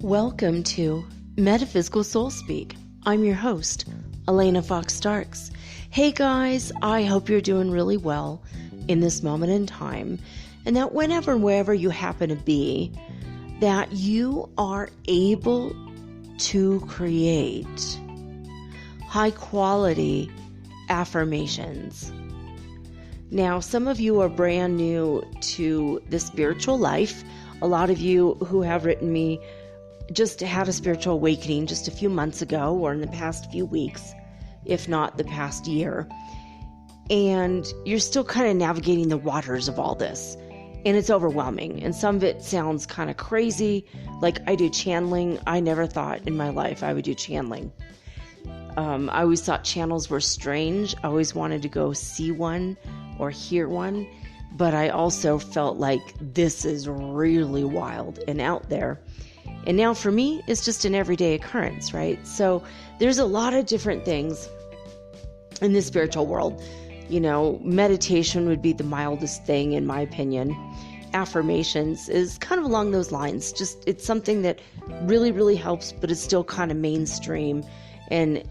Welcome to Metaphysical Soul Speak. I'm your host, Elena Fox Starks. Hey guys, I hope you're doing really well in this moment in time, and that whenever and wherever you happen to be, that you are able to create high quality affirmations. Now, some of you are brand new to the spiritual life. A lot of you who have written me just had a spiritual awakening just a few months ago or in the past few weeks, if not the past year. And you're still kind of navigating the waters of all this. And it's overwhelming. And some of it sounds kind of crazy. Like I do channeling. I never thought in my life I would do channeling. I always thought channels were strange. I always wanted to go see one or hear one. But I also felt like this is really wild and out there. And now for me, it's just an everyday occurrence, right? So there's a lot of different things in the spiritual world. You know, meditation would be the mildest thing, in my opinion. Affirmations is kind of along those lines. Just, it's something that really, really helps, but it's still kind of mainstream. And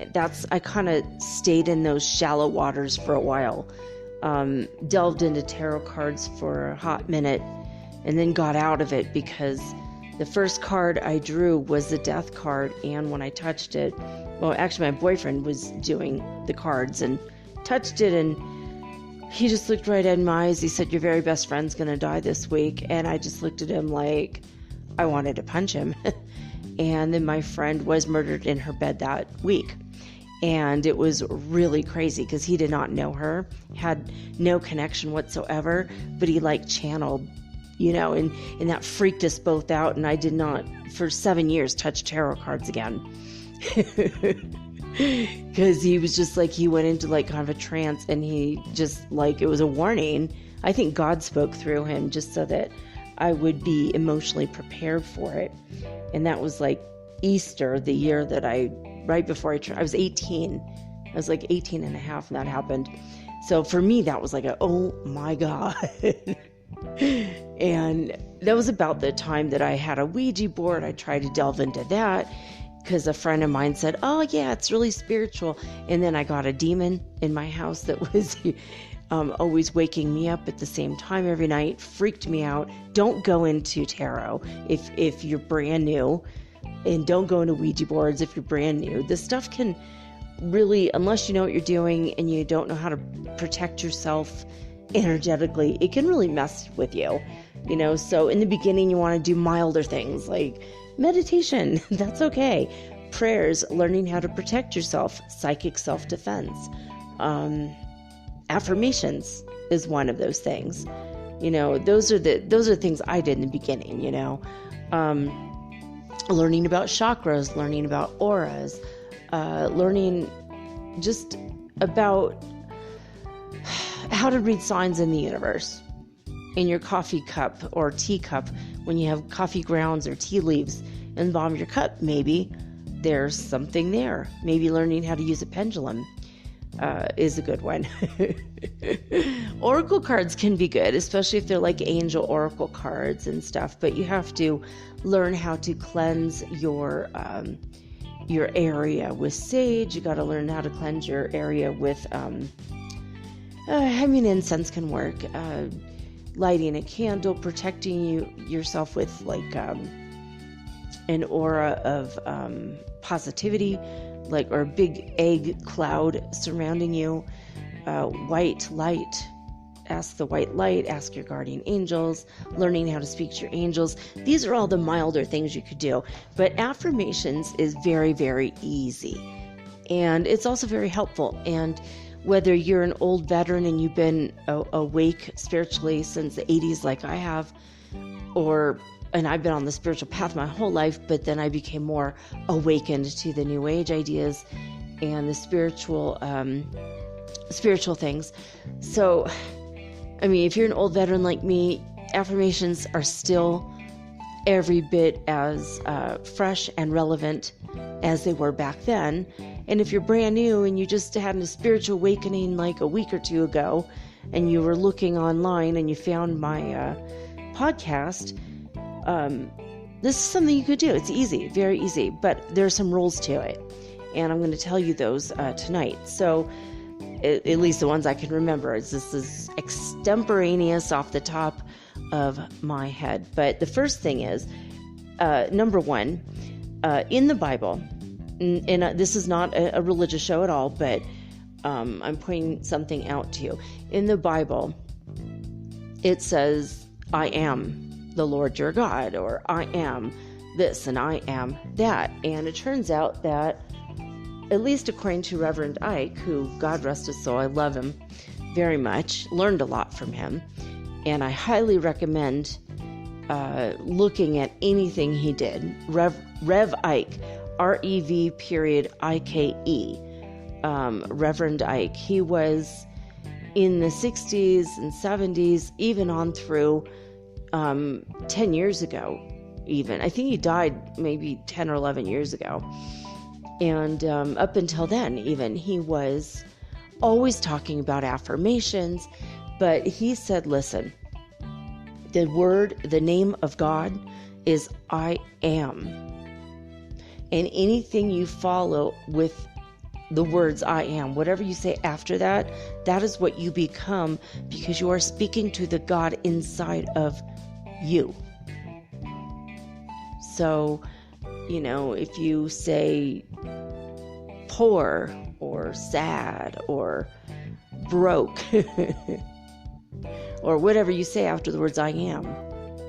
I kind of stayed in those shallow waters for a while. Delved into tarot cards for a hot minute and then got out of it because the first card I drew was the death card, and when I touched it, well, actually my boyfriend was doing the cards and touched it, and he just looked right in my eyes. He said, "Your very best friend's going to die this week." And I just looked at him like I wanted to punch him. And then my friend was murdered in her bed that week. And it was really crazy because he did not know her, had no connection whatsoever, but he channeled, and that freaked us both out. And I did not, for 7 years, touch tarot cards again. Because he was just he went into kind of a trance, and he just it was a warning. I think God spoke through him just so that I would be emotionally prepared for it. And that was Easter, the year that right before I was 18. I was 18 and a half when that happened. So for me, that was oh my God. And that was about the time that I had a Ouija board. I tried to delve into that because a friend of mine said, "Oh yeah, it's really spiritual." And then I got a demon in my house that was always waking me up at the same time every night, freaked me out. Don't go into tarot if you're brand new, and don't go into Ouija boards if you're brand new. This stuff can really, unless you know what you're doing and you don't know how to protect yourself energetically, it can really mess with you, So in the beginning, you want to do milder things like meditation. That's okay. Prayers, learning how to protect yourself, psychic self-defense. Affirmations is one of those things. Those are things I did in the beginning, learning about chakras, learning about auras, learning just about how to read signs in the universe. In your coffee cup or tea cup, when you have coffee grounds or tea leaves in the bottom of your cup, maybe there's something there. Maybe learning how to use a pendulum is a good one. Oracle cards can be good, especially if they're angel oracle cards and stuff, but you have to learn how to cleanse your area with sage. You got to learn how to cleanse your area with incense can work. Lighting a candle, protecting yourself with an aura of positivity, or a big egg cloud surrounding you, white light, ask the white light, ask your guardian angels, learning how to speak to your angels. These are all the milder things you could do. But affirmations is very, very easy. And it's also very helpful. And whether you're an old veteran and you've been awake spiritually since the 80s like I have, and I've been on the spiritual path my whole life, but then I became more awakened to the New Age ideas and the spiritual things. So, I mean, if you're an old veteran like me, affirmations are still every bit as fresh and relevant as they were back then. And if you're brand new and you just had a spiritual awakening like a week or two ago, and you were looking online and you found my podcast, this is something you could do. It's easy, very easy, but there's some rules to it. And I'm going to tell you those tonight. So, at least the ones I can remember. This is extemporaneous off the top of my head. But the first thing is, number one, in the Bible, and this is not a religious show at all, but I'm pointing something out to you. In the Bible, it says, I am the Lord your God, or I am this and I am that. And it turns out that, at least according to Reverend Ike, who, God rest his soul, I love him very much, learned a lot from him, and I highly recommend looking at anything he did. Rev Ike, REV.IKE, Reverend Ike. He was in the 60s and 70s, even on through 10 years ago, even. I think he died maybe 10 or 11 years ago. And up until then, even, he was always talking about affirmations. But he said, listen, the name of God is I am. And anything you follow with the words I am, whatever you say after that, that is what you become, because you are speaking to the God inside of you. So, if you say poor or sad or broke or whatever you say after the words I am,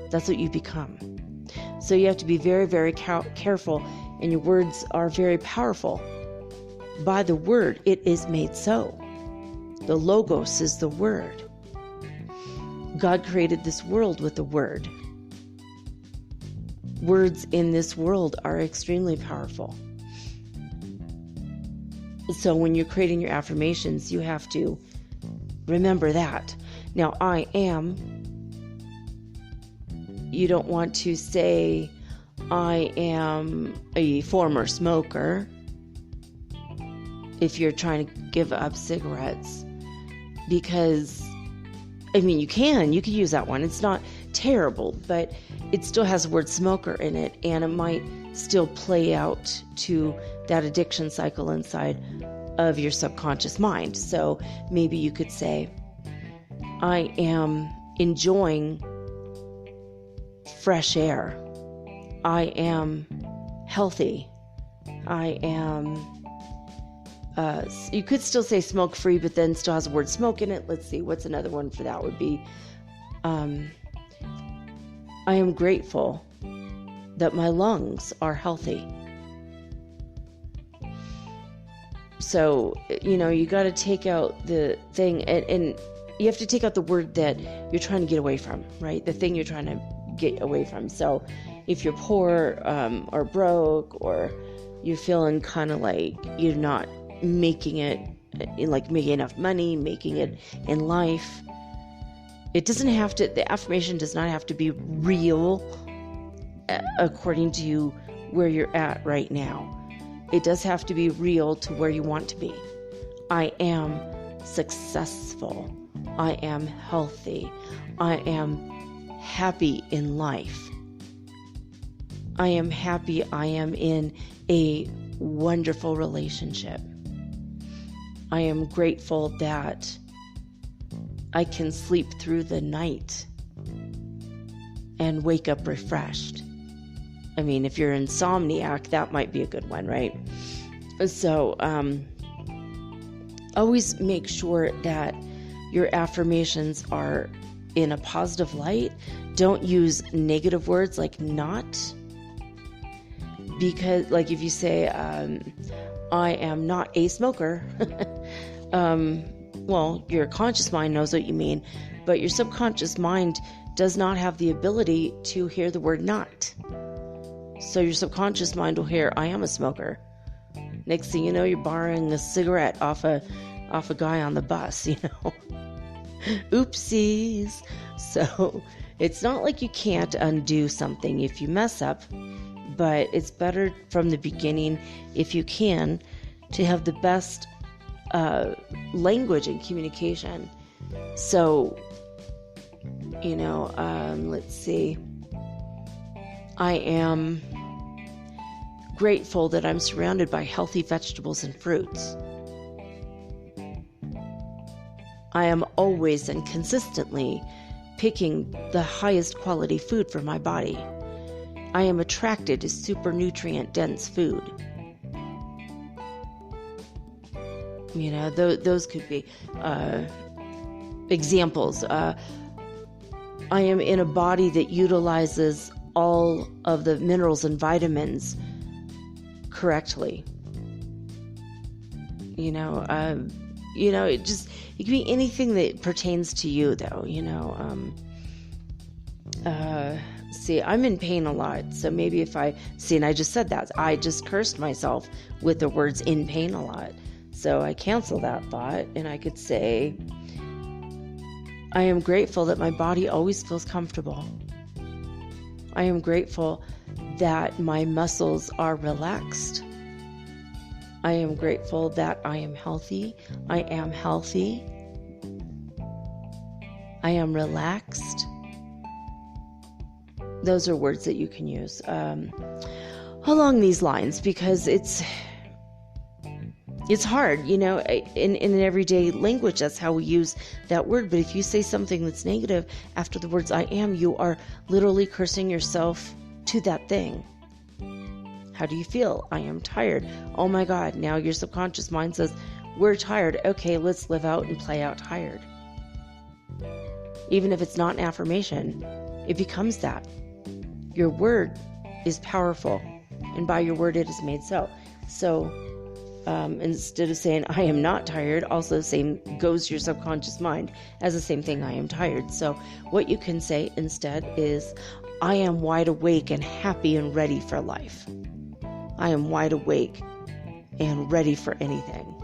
that's what you become. So you have to be very, very careful, and your words are very powerful. By the word, it is made so. The Logos is the word. God created this world with the word. Words in this world are extremely powerful. So when you're creating your affirmations, you have to remember that. Now, I am, you don't want to say, I am a former smoker, if you're trying to give up cigarettes, because, you could use that one. It's not terrible, but it still has the word smoker in it, and it might still play out to that addiction cycle inside of your subconscious mind. So maybe you could say, I am enjoying fresh air. I am healthy. I am, you could still say smoke free, but then still has the word smoke in it. Let's see, what's another one for that would be, I am grateful that my lungs are healthy. So, you got to take out the thing, and you have to take out the word that you're trying to get away from, right? The thing you're trying to get away from. So if you're poor or broke, or you're feeling kind of like you're not making it, like making enough money, making it in life, it doesn't have to, the affirmation does not have to be real according to where you're at right now. It does have to be real to where you want to be. I am successful. I am healthy. I am happy in life. I am happy. I am in a wonderful relationship. I am grateful that I can sleep through the night and wake up refreshed. If you're insomniac, that might be a good one, right? So, always make sure that your affirmations are in a positive light. Don't use negative words like not. Because, like, if you say, I am not a smoker, well, your conscious mind knows what you mean, but your subconscious mind does not have the ability to hear the word not. So your subconscious mind will hear, I am a smoker. Next thing you know, you're borrowing a cigarette off a guy on the bus, Oopsies. So it's not like you can't undo something if you mess up, but it's better from the beginning, if you can, to have the best language and communication. So, let's see. I am grateful that I'm surrounded by healthy vegetables and fruits. I am always and consistently picking the highest quality food for my body. I am attracted to super nutrient dense food. Those could be examples. I am in a body that utilizes all of the minerals and vitamins correctly. It can be anything that pertains to you, though. See, I'm in pain a lot, so maybe if and I just said that, I just cursed myself with the words in pain a lot. So I cancel that thought, and I could say, I am grateful that my body always feels comfortable. I am grateful that my muscles are relaxed. I am grateful that I am healthy. I am healthy. I am relaxed. Those are words that you can use along these lines, because it's hard, in an everyday language. That's how we use that word. But if you say something that's negative after the words I am, you are literally cursing yourself to that thing. How do you feel? I am tired. Oh my God. Now your subconscious mind says, we're tired. Okay, let's live out and play out tired. Even if it's not an affirmation, it becomes that. Your word is powerful, and by your word it is made so. So instead of saying I am not tired, also same goes your subconscious mind as the same thing, I am tired. So what you can say instead is, I am wide awake and happy and ready for life. I am wide awake and ready for anything.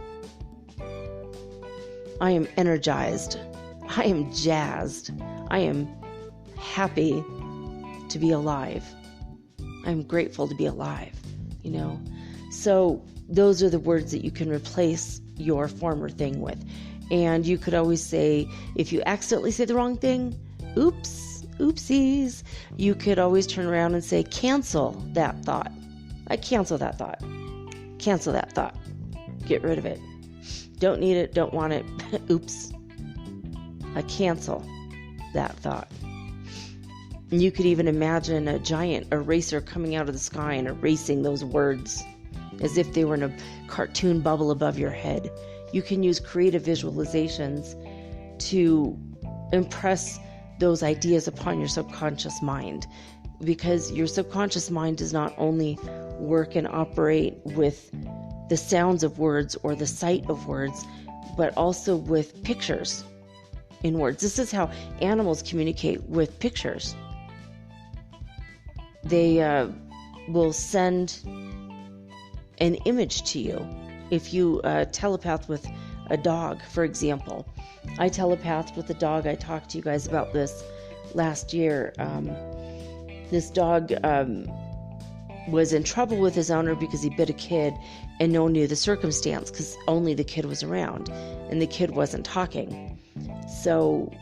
I am energized. I am jazzed. I am happy to be alive. I'm grateful to be alive, So those are the words that you can replace your former thing with. And you could always say, if you accidentally say the wrong thing, oopsies, you could always turn around and say, cancel that thought. I cancel that thought. Cancel that thought. Get rid of it. Don't need it, don't want it. Oops. I cancel that thought. And you could even imagine a giant eraser coming out of the sky and erasing those words as if they were in a cartoon bubble above your head. You can use creative visualizations to impress those ideas upon your subconscious mind, because your subconscious mind does not only work and operate with the sounds of words or the sight of words, but also with pictures in words. This is how animals communicate, with pictures. They will send an image to you. If you telepath with a dog, for example. I telepathed with a dog. I talked to you guys about this last year. This dog was in trouble with his owner because he bit a kid, and no one knew the circumstance because only the kid was around, and the kid wasn't talking. So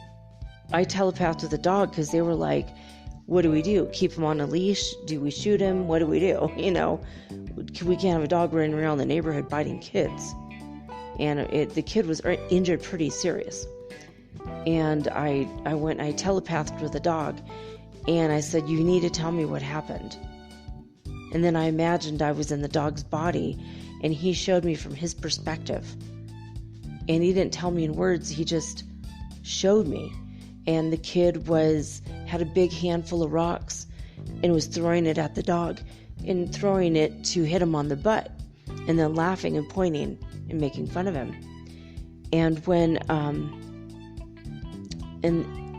I telepathed with the dog because they were like, what do we do? Keep him on a leash? Do we shoot him? What do we do? We can't have a dog running around the neighborhood biting kids. And the kid was injured pretty serious. And I went and I telepathed with the dog, and I said, you need to tell me what happened. And then I imagined I was in the dog's body, and he showed me from his perspective. And he didn't tell me in words, he just showed me. And the kid had a big handful of rocks and was throwing it at the dog and throwing it to hit him on the butt, and then laughing and pointing and making fun of him. And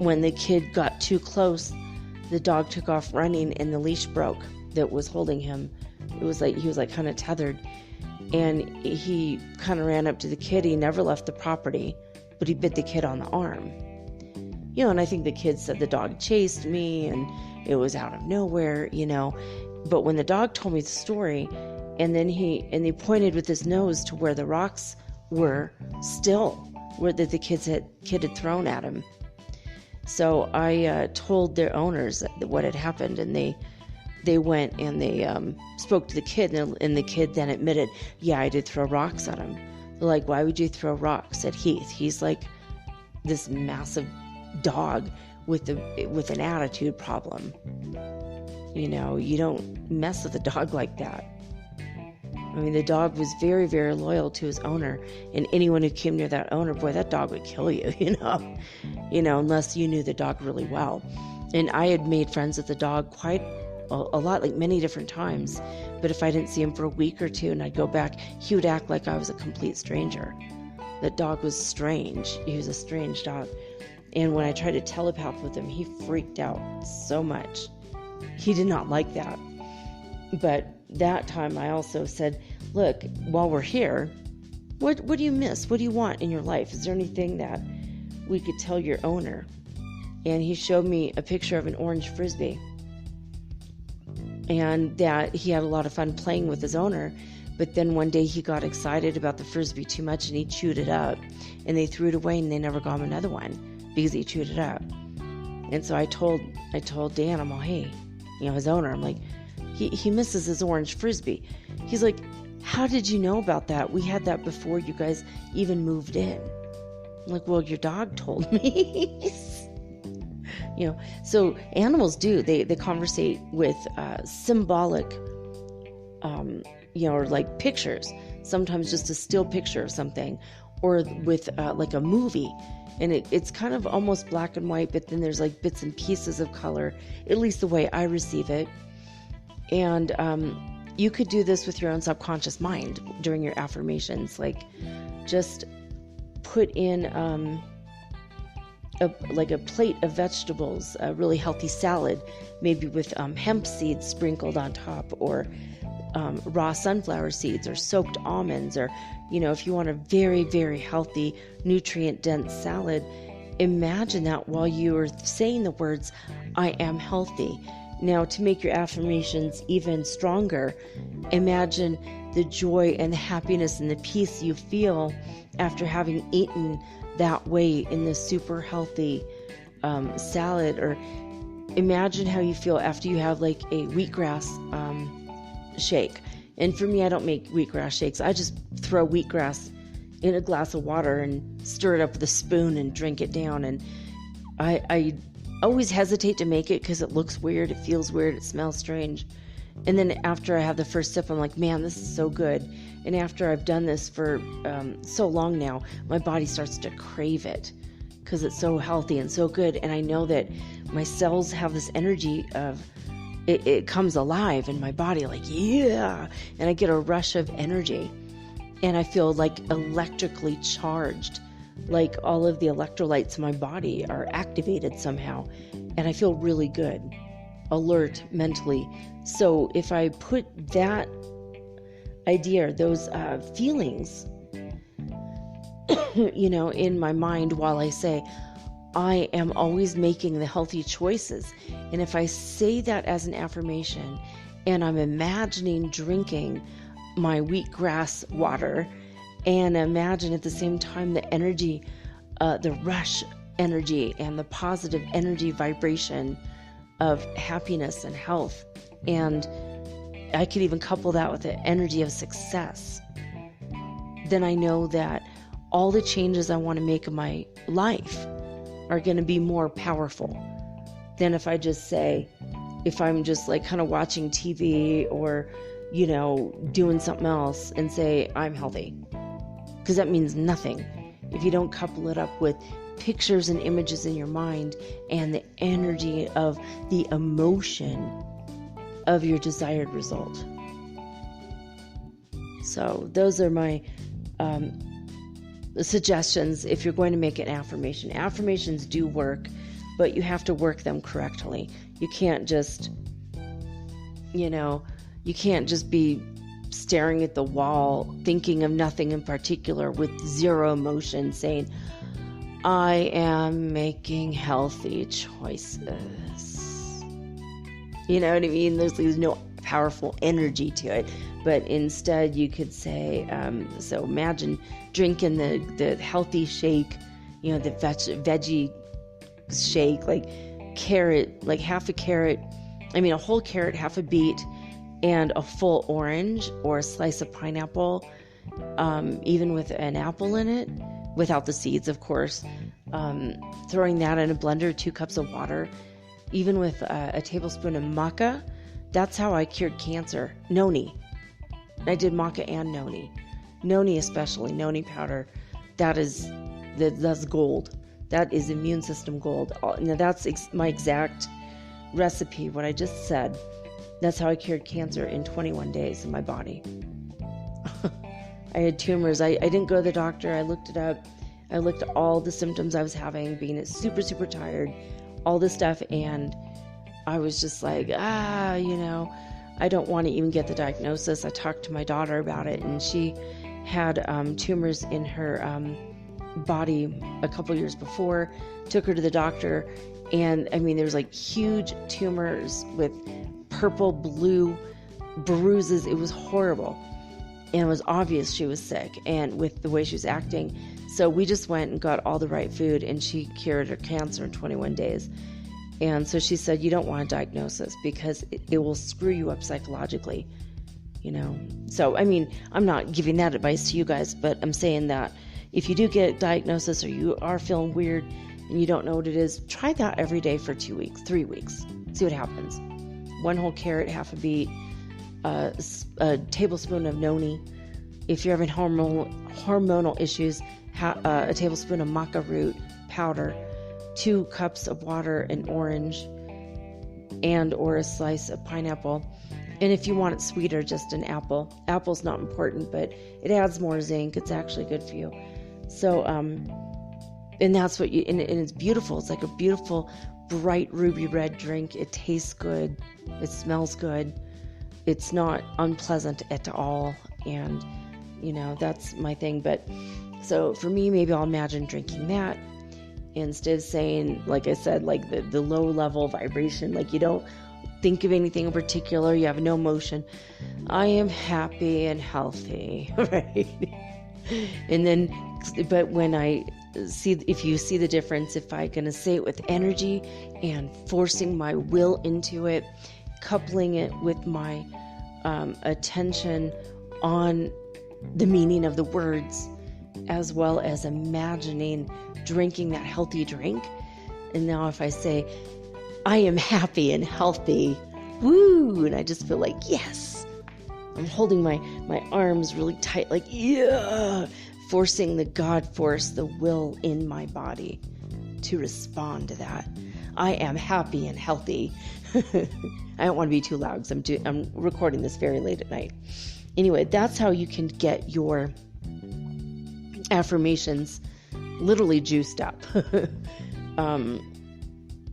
when the kid got too close, the dog took off running, and the leash broke that was holding him. It was like he was like kind of tethered, and he kind of ran up to the kid. He never left the property, but he bit the kid on the arm. And I think the kid said the dog chased me and it was out of nowhere, But when the dog told me the story, and then he pointed with his nose to where the rocks were still, where the kid had thrown at him. So I told their owners what had happened, and they went and they spoke to the kid, and the kid then admitted, yeah, I did throw rocks at him. They're like, why would you throw rocks at Heath? He's like this massive dog with an attitude problem. You don't mess with a dog like that. I mean, the dog was very, very loyal to his owner, and anyone who came near that owner, boy, that dog would kill you, unless you knew the dog really well. And I had made friends with the dog quite a lot, like many different times. But if I didn't see him for a week or two and I'd go back, he would act like I was a complete stranger. That dog was strange. He was a strange dog. And when I tried to telepath with him, he freaked out so much. He did not like that. But that time I also said, look, while we're here, what do you miss? What do you want in your life? Is there anything that we could tell your owner? And he showed me a picture of an orange Frisbee. And that he had a lot of fun playing with his owner. But then one day he got excited about the Frisbee too much and he chewed it up. And they threw it away and they never got him another one because he chewed it up. And so I told Dan, I'm all, hey, his owner, I'm like, he misses his orange Frisbee. He's like, how did you know about that? We had that before you guys even moved in. I'm like, well, your dog told me. So animals do, they conversate with symbolic, or like pictures, sometimes just a still picture of something, or with like a movie. And it's kind of almost black and white, but then there's like bits and pieces of color, at least the way I receive it. And you could do this with your own subconscious mind during your affirmations. Like, just put in a plate of vegetables, a really healthy salad, maybe with hemp seeds sprinkled on top, or raw sunflower seeds, or soaked almonds, or if you want a very, very healthy, nutrient-dense salad, imagine that while you are saying the words, I am healthy. Now, to make your affirmations even stronger, imagine the joy and the happiness and the peace you feel after having eaten that way in this super healthy salad. Or imagine how you feel after you have like a wheatgrass shake. And for me, I don't make wheatgrass shakes. I just throw wheatgrass in a glass of water and stir it up with a spoon and drink it down. And I always hesitate to make it because it looks weird, it feels weird, it smells strange. And then after I have the first sip, I'm like, man, this is so good. And after I've done this for so long now, my body starts to crave it because it's so healthy and so good. And I know that my cells have this energy of, it comes alive in my body, like, yeah. And I get a rush of energy. And I feel like electrically charged, like all of the electrolytes in my body are activated somehow. And I feel really good, alert mentally. So if I put that idea, those feelings, in my mind while I say, I am always making the healthy choices. And if I say that as an affirmation and I'm imagining drinking my wheatgrass water, and imagine at the same time the energy, the rush energy and the positive energy vibration of happiness and health. And I could even couple that with the energy of success. Then I know that all the changes I want to make in my life are going to be more powerful than if I just say, if I'm just like kind of watching TV or, doing something else and say, I'm healthy. Because that means nothing if you don't couple it up with pictures and images in your mind and the energy of the emotion of your desired result. So those are my suggestions if you're going to make an affirmation. Affirmations do work, but you have to work them correctly. You can't just, you can't just be staring at the wall, thinking of nothing in particular with zero emotion, saying, I am making healthy choices. You know what I mean? There's no powerful energy to it. But instead you could say, so imagine drinking the healthy shake, the veggie shake, like carrot, like half a carrot, a whole carrot, half a beet, and a full orange or a slice of pineapple, even with an apple in it, without the seeds, of course. Throwing that in a blender, 2 cups of water, even with a tablespoon of maca. That's how I cured cancer. Noni. I did maca and noni. Noni especially, noni powder. That's gold. That is immune system gold. Now that's my exact recipe, what I just said. That's how I cured cancer in 21 days in my body. I had tumors. I didn't go to the doctor. I looked it up. I looked at all the symptoms I was having, being super, super tired, all this stuff. And I was just like, I don't want to even get the diagnosis. I talked to my daughter about it, and she had tumors in her body a couple years before. Took her to the doctor, and there was like huge tumors with purple, blue bruises. It was horrible, and it was obvious she was sick, and with the way she was acting. So we just went and got all the right food, and she cured her cancer in 21 days. And so she said, you don't want a diagnosis because it will screw you up psychologically, So, I'm not giving that advice to you guys, but I'm saying that if you do get a diagnosis or you are feeling weird and you don't know what it is, try that every day for 2 weeks, 3 weeks. See what happens. 1 whole carrot, half a beet, a tablespoon of noni. If you're having hormonal issues, a tablespoon of maca root powder, 2 cups of water, an orange, and or a slice of pineapple. And if you want it sweeter, just an apple. Apple's not important, but it adds more zinc. It's actually good for you. So, and that's what and it's beautiful. It's like a beautiful, bright ruby red drink. It tastes good. It smells good. It's not unpleasant at all. And, that's my thing. But so for me, maybe I'll imagine drinking that, instead of saying, like I said, like the low level vibration, like you don't think of anything in particular, you have no emotion. I am happy and healthy, right? And then, but when if you see the difference, if I'm going to say it with energy and forcing my will into it, coupling it with my attention on the meaning of the words, as well as imagining drinking that healthy drink. And now if I say, I am happy and healthy, woo, and I just feel like, yes, I'm holding my arms really tight, like, yeah, forcing the God force, the will in my body to respond to that. I am happy and healthy. I don't want to be too loud because I'm recording this very late at night. Anyway, that's how you can get your affirmations literally juiced up.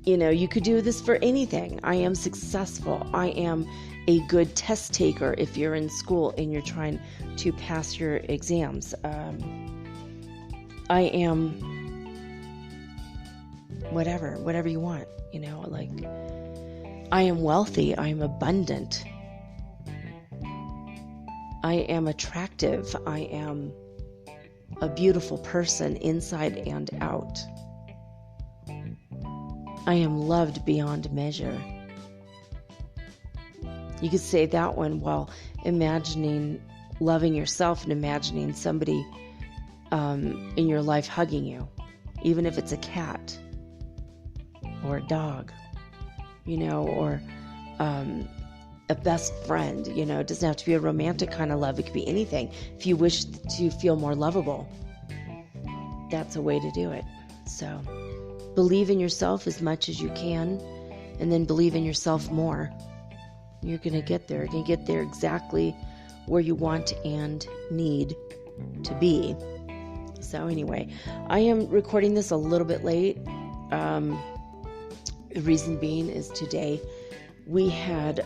You could do this for anything. I am successful. I am a good test taker if you're in school and you're trying to pass your exams. I am whatever you want, like I am wealthy. I am abundant. I am attractive. I am a beautiful person inside and out. I am loved beyond measure. You could say that one while imagining loving yourself and imagining somebody in your life hugging you, even if it's a cat or a dog, or a best friend. It doesn't have to be a romantic kind of love. It could be anything. If you wish to feel more lovable, that's a way to do it. So believe in yourself as much as you can, and then believe in yourself more. You're going to get there. You're going to get there exactly where you want and need to be. So anyway, I am recording this a little bit late. The reason being is today we had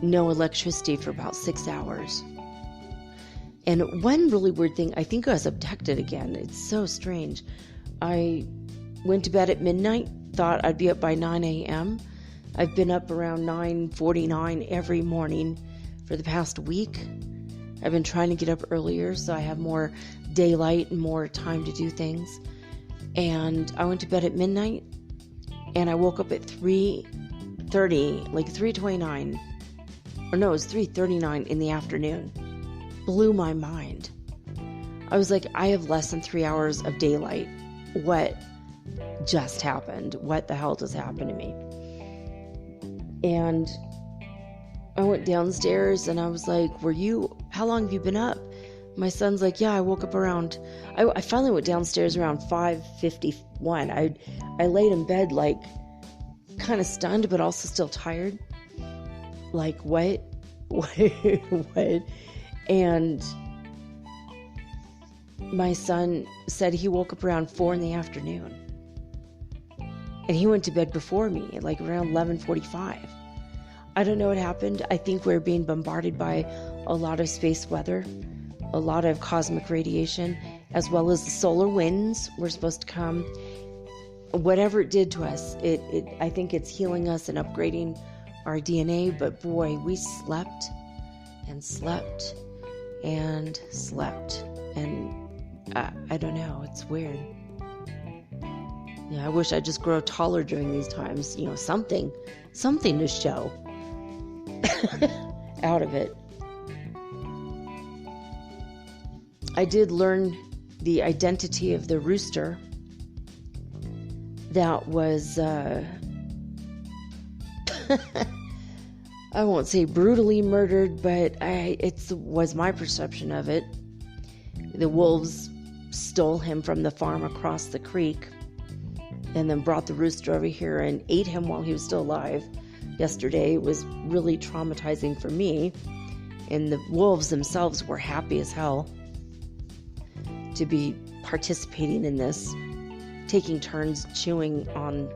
no electricity for about 6 hours. And one really weird thing, I think I was abducted again. It's so strange. I went to bed at midnight, thought I'd be up by 9 a.m. I've been up around 9:49 every morning for the past week. I've been trying to get up earlier so I have more daylight and more time to do things. And I went to bed at midnight, and I woke up at 3:30, like 3:29. Or no, it was 3:39 in the afternoon. Blew my mind. I was like, I have less than 3 hours of daylight. What just happened? What the hell just happened to me? And I went downstairs and I was like, how long have you been up? My son's like, yeah, I woke up around, I finally went downstairs around 5:51. I laid in bed like kind of stunned, but also still tired. Like, what? What? And my son said he woke up around 4 in the afternoon. And he went to bed before me, like around 11:45. I don't know what happened. I think we're being bombarded by a lot of space weather, a lot of cosmic radiation, as well as the solar winds were supposed to come. Whatever it did to us, I think it's healing us and upgrading our DNA. But boy, we slept and slept and slept. And I don't know. It's weird. Yeah, I wish I'd just grow taller during these times. Something to show out of it. I did learn the identity of the rooster that was, I won't say brutally murdered, but it was my perception of it. The wolves stole him from the farm across the creek and then brought the rooster over here and ate him while he was still alive. Yesterday, it was really traumatizing for me, and the wolves themselves were happy as hell to be participating in this, taking turns chewing on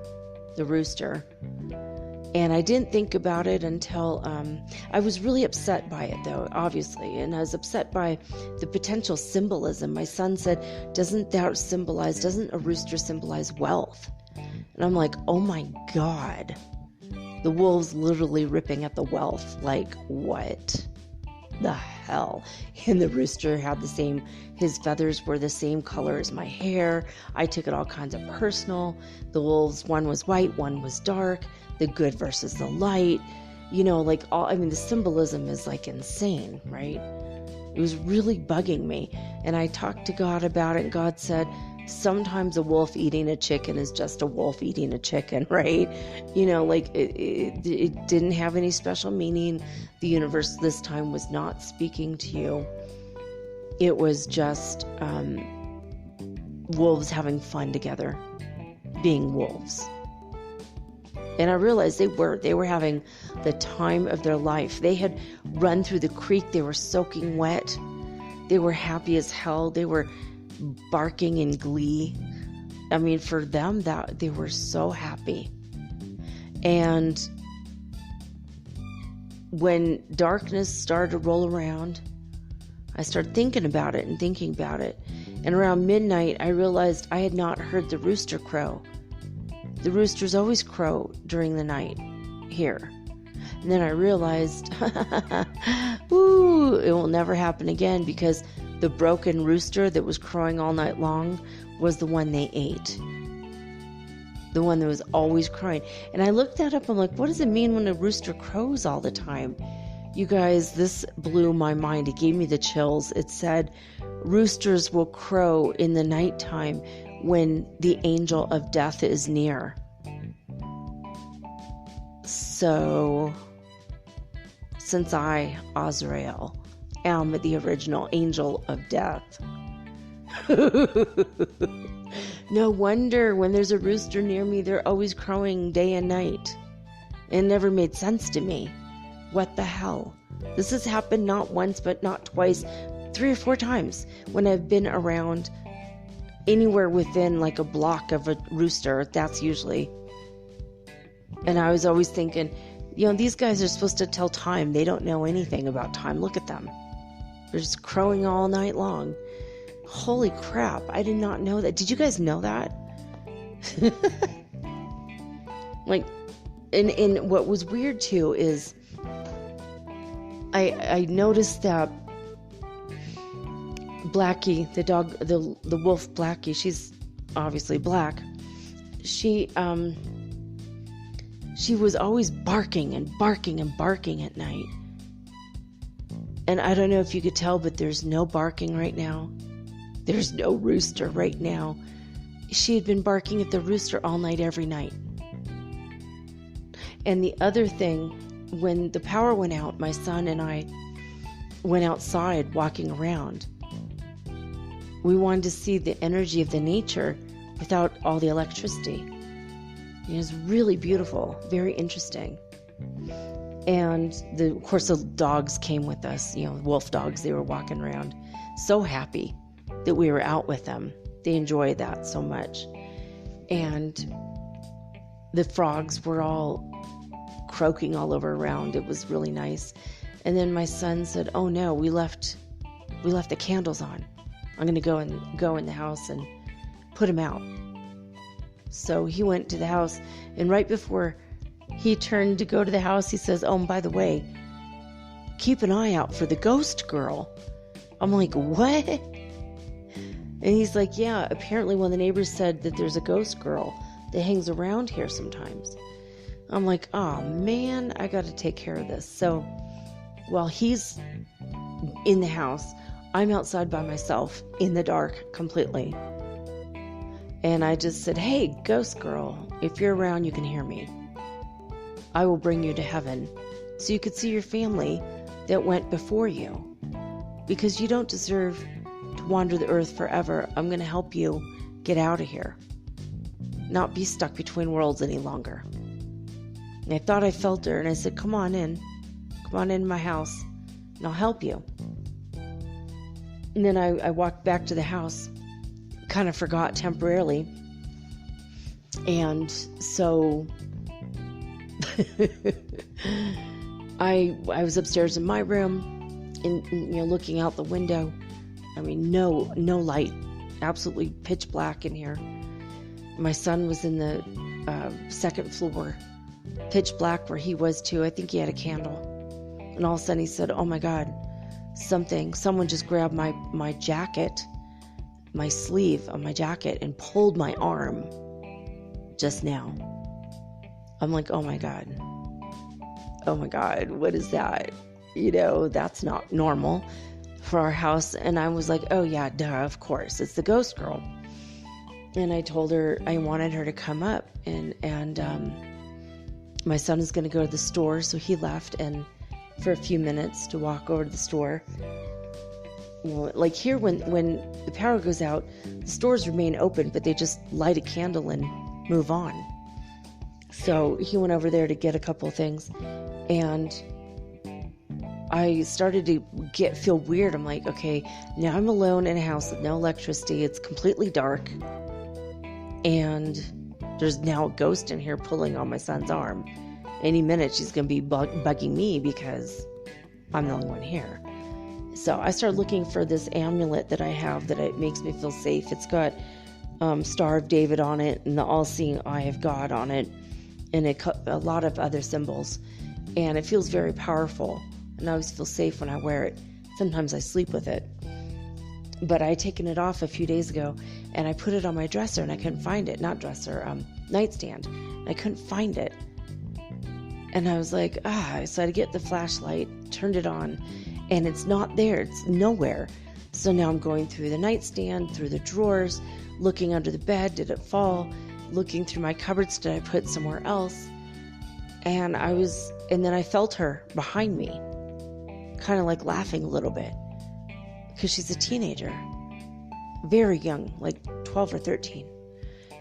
the rooster. And I didn't think about it until I was really upset by it, though, obviously, and I was upset by the potential symbolism. My son said, doesn't a rooster symbolize wealth? And I'm like, oh my God. The wolves literally ripping at the wealth. Like, what the hell? And the rooster had his feathers were the same color as my hair. I took it all kinds of personal. The wolves, one was white, one was dark. The good versus the light. The symbolism is like insane, right? It was really bugging me. And I talked to God about it, and God said, sometimes a wolf eating a chicken is just a wolf eating a chicken, right? It didn't have any special meaning. The universe this time was not speaking to you. It was just wolves having fun together, being wolves. And I realized they were having the time of their life. They had run through the creek. They were soaking wet. They were happy as hell. They were barking in glee. I mean, for them, that they were so happy. And when darkness started to roll around, I started thinking about it. And around midnight, I realized I had not heard the rooster crow. The roosters always crow during the night here. And then I realized, it will never happen again, because the broken rooster that was crowing all night long was the one they ate. The one that was always crowing. And I looked that up. I'm like, what does it mean when a rooster crows all the time? You guys, this blew my mind. It gave me the chills. It said, roosters will crow in the nighttime when the angel of death is near. So, since I, Azrael, am the original angel of death, No wonder when there's a rooster near me, they're always crowing day and night. It never made sense to me. What the hell? This has happened not once, but not twice, 3 or 4 times when I've been around anywhere within like a block of a rooster. That's usually. And I was always thinking, these guys are supposed to tell time. They don't know anything about time. Look at them. They're just crowing all night long. Holy crap. I did not know that. Did you guys know that? Like, and what was weird too is I noticed that Blackie, the dog, the wolf Blackie, she's obviously black. She was always barking and barking and barking at night. And I don't know if you could tell, but there's no barking right now. There's no rooster right now. She had been barking at the rooster all night, every night. And the other thing, when the power went out, my son and I went outside walking around. We wanted to see the energy of the nature without all the electricity. It was really beautiful, very interesting. And of course the dogs came with us, wolf dogs. They were walking around so happy that we were out with them. They enjoyed that so much. And the frogs were all croaking all over around. It was really nice. And then my son said, "Oh no, we left the candles on. I'm going to go in the house and put them out." So he went to the house, and right before he turned to go to the house, he says, "Oh, and by the way, keep an eye out for the ghost girl." I'm like, "What?" And he's like, "Yeah, apparently one of the neighbors said that there's a ghost girl that hangs around here sometimes." I'm like, "Oh man, I got to take care of this." So while he's in the house, I'm outside by myself in the dark completely. And I just said, "Hey, ghost girl, if you're around, you can hear me. I will bring you to heaven so you could see your family that went before you. Because you don't deserve to wander the earth forever. I'm going to help you get out of here. Not be stuck between worlds any longer." And I thought I felt her, and I said, Come on in my house, and I'll help you." And then I walked back to the house, kind of forgot temporarily. And so I was upstairs in my room, and looking out the window. I mean, no light, absolutely pitch black in here. My son was in the second floor, pitch black where he was too. I think he had a candle. And all of a sudden he said, "Oh my God, someone just grabbed my jacket, my sleeve of my jacket, and pulled my arm just now." I'm like, "Oh my God, what is that?" That's not normal for our house. And I was like, "Oh yeah, duh, of course, it's the ghost girl." And I told her I wanted her to come up, and my son is going to go to the store, so he left and for a few minutes to walk over to the store. Like here, when the power goes out, the stores remain open, but they just light a candle and move on. So he went over there to get a couple of things, and I started to feel weird. I'm like, okay, now I'm alone in a house with no electricity. It's completely dark, and there's now a ghost in here pulling on my son's arm. Any minute she's going to be bugging me because I'm the only one here. So I started looking for this amulet that I have that it makes me feel safe. It's got Star of David on it and the all-seeing eye of God on it, and a lot of other symbols. And it feels very powerful, and I always feel safe when I wear it. Sometimes I sleep with it. But I had taken it off a few days ago, and I put it on my dresser, and I couldn't find it. Not dresser, nightstand. I couldn't find it. And I was like, so I had to get the flashlight, turned it on, and it's not there. It's nowhere. So now I'm going through the nightstand, through the drawers, looking under the bed. Did it fall? Looking through my cupboards. Did I put it somewhere else? And then I felt her behind me, kind of like laughing a little bit, because she's a teenager. very young, like 12 or 13.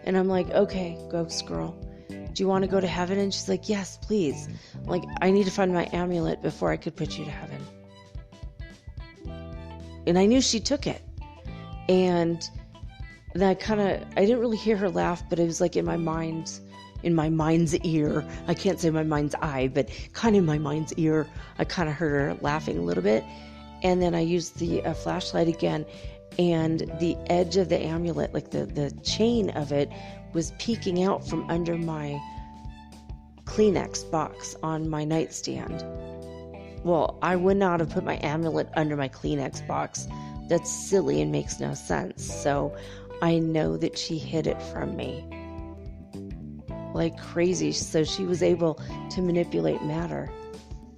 And I'm like, okay, ghost girl, do you want to go to heaven? And she's like, yes, please. I'm like, I need to find my amulet before I could put you to heaven. And I knew she took it. And then I didn't really hear her laugh, but it was like in my mind's ear. I can't say my mind's eye, but kind of in my mind's ear, I kind of heard her laughing a little bit. And then I used the flashlight again, and the edge of the amulet, like the chain of it, was peeking out from under my Kleenex box on my nightstand. Well, I would not have put my amulet under my Kleenex box. That's silly and makes no sense. So I know that she hid it from me like crazy. So she was able to manipulate matter.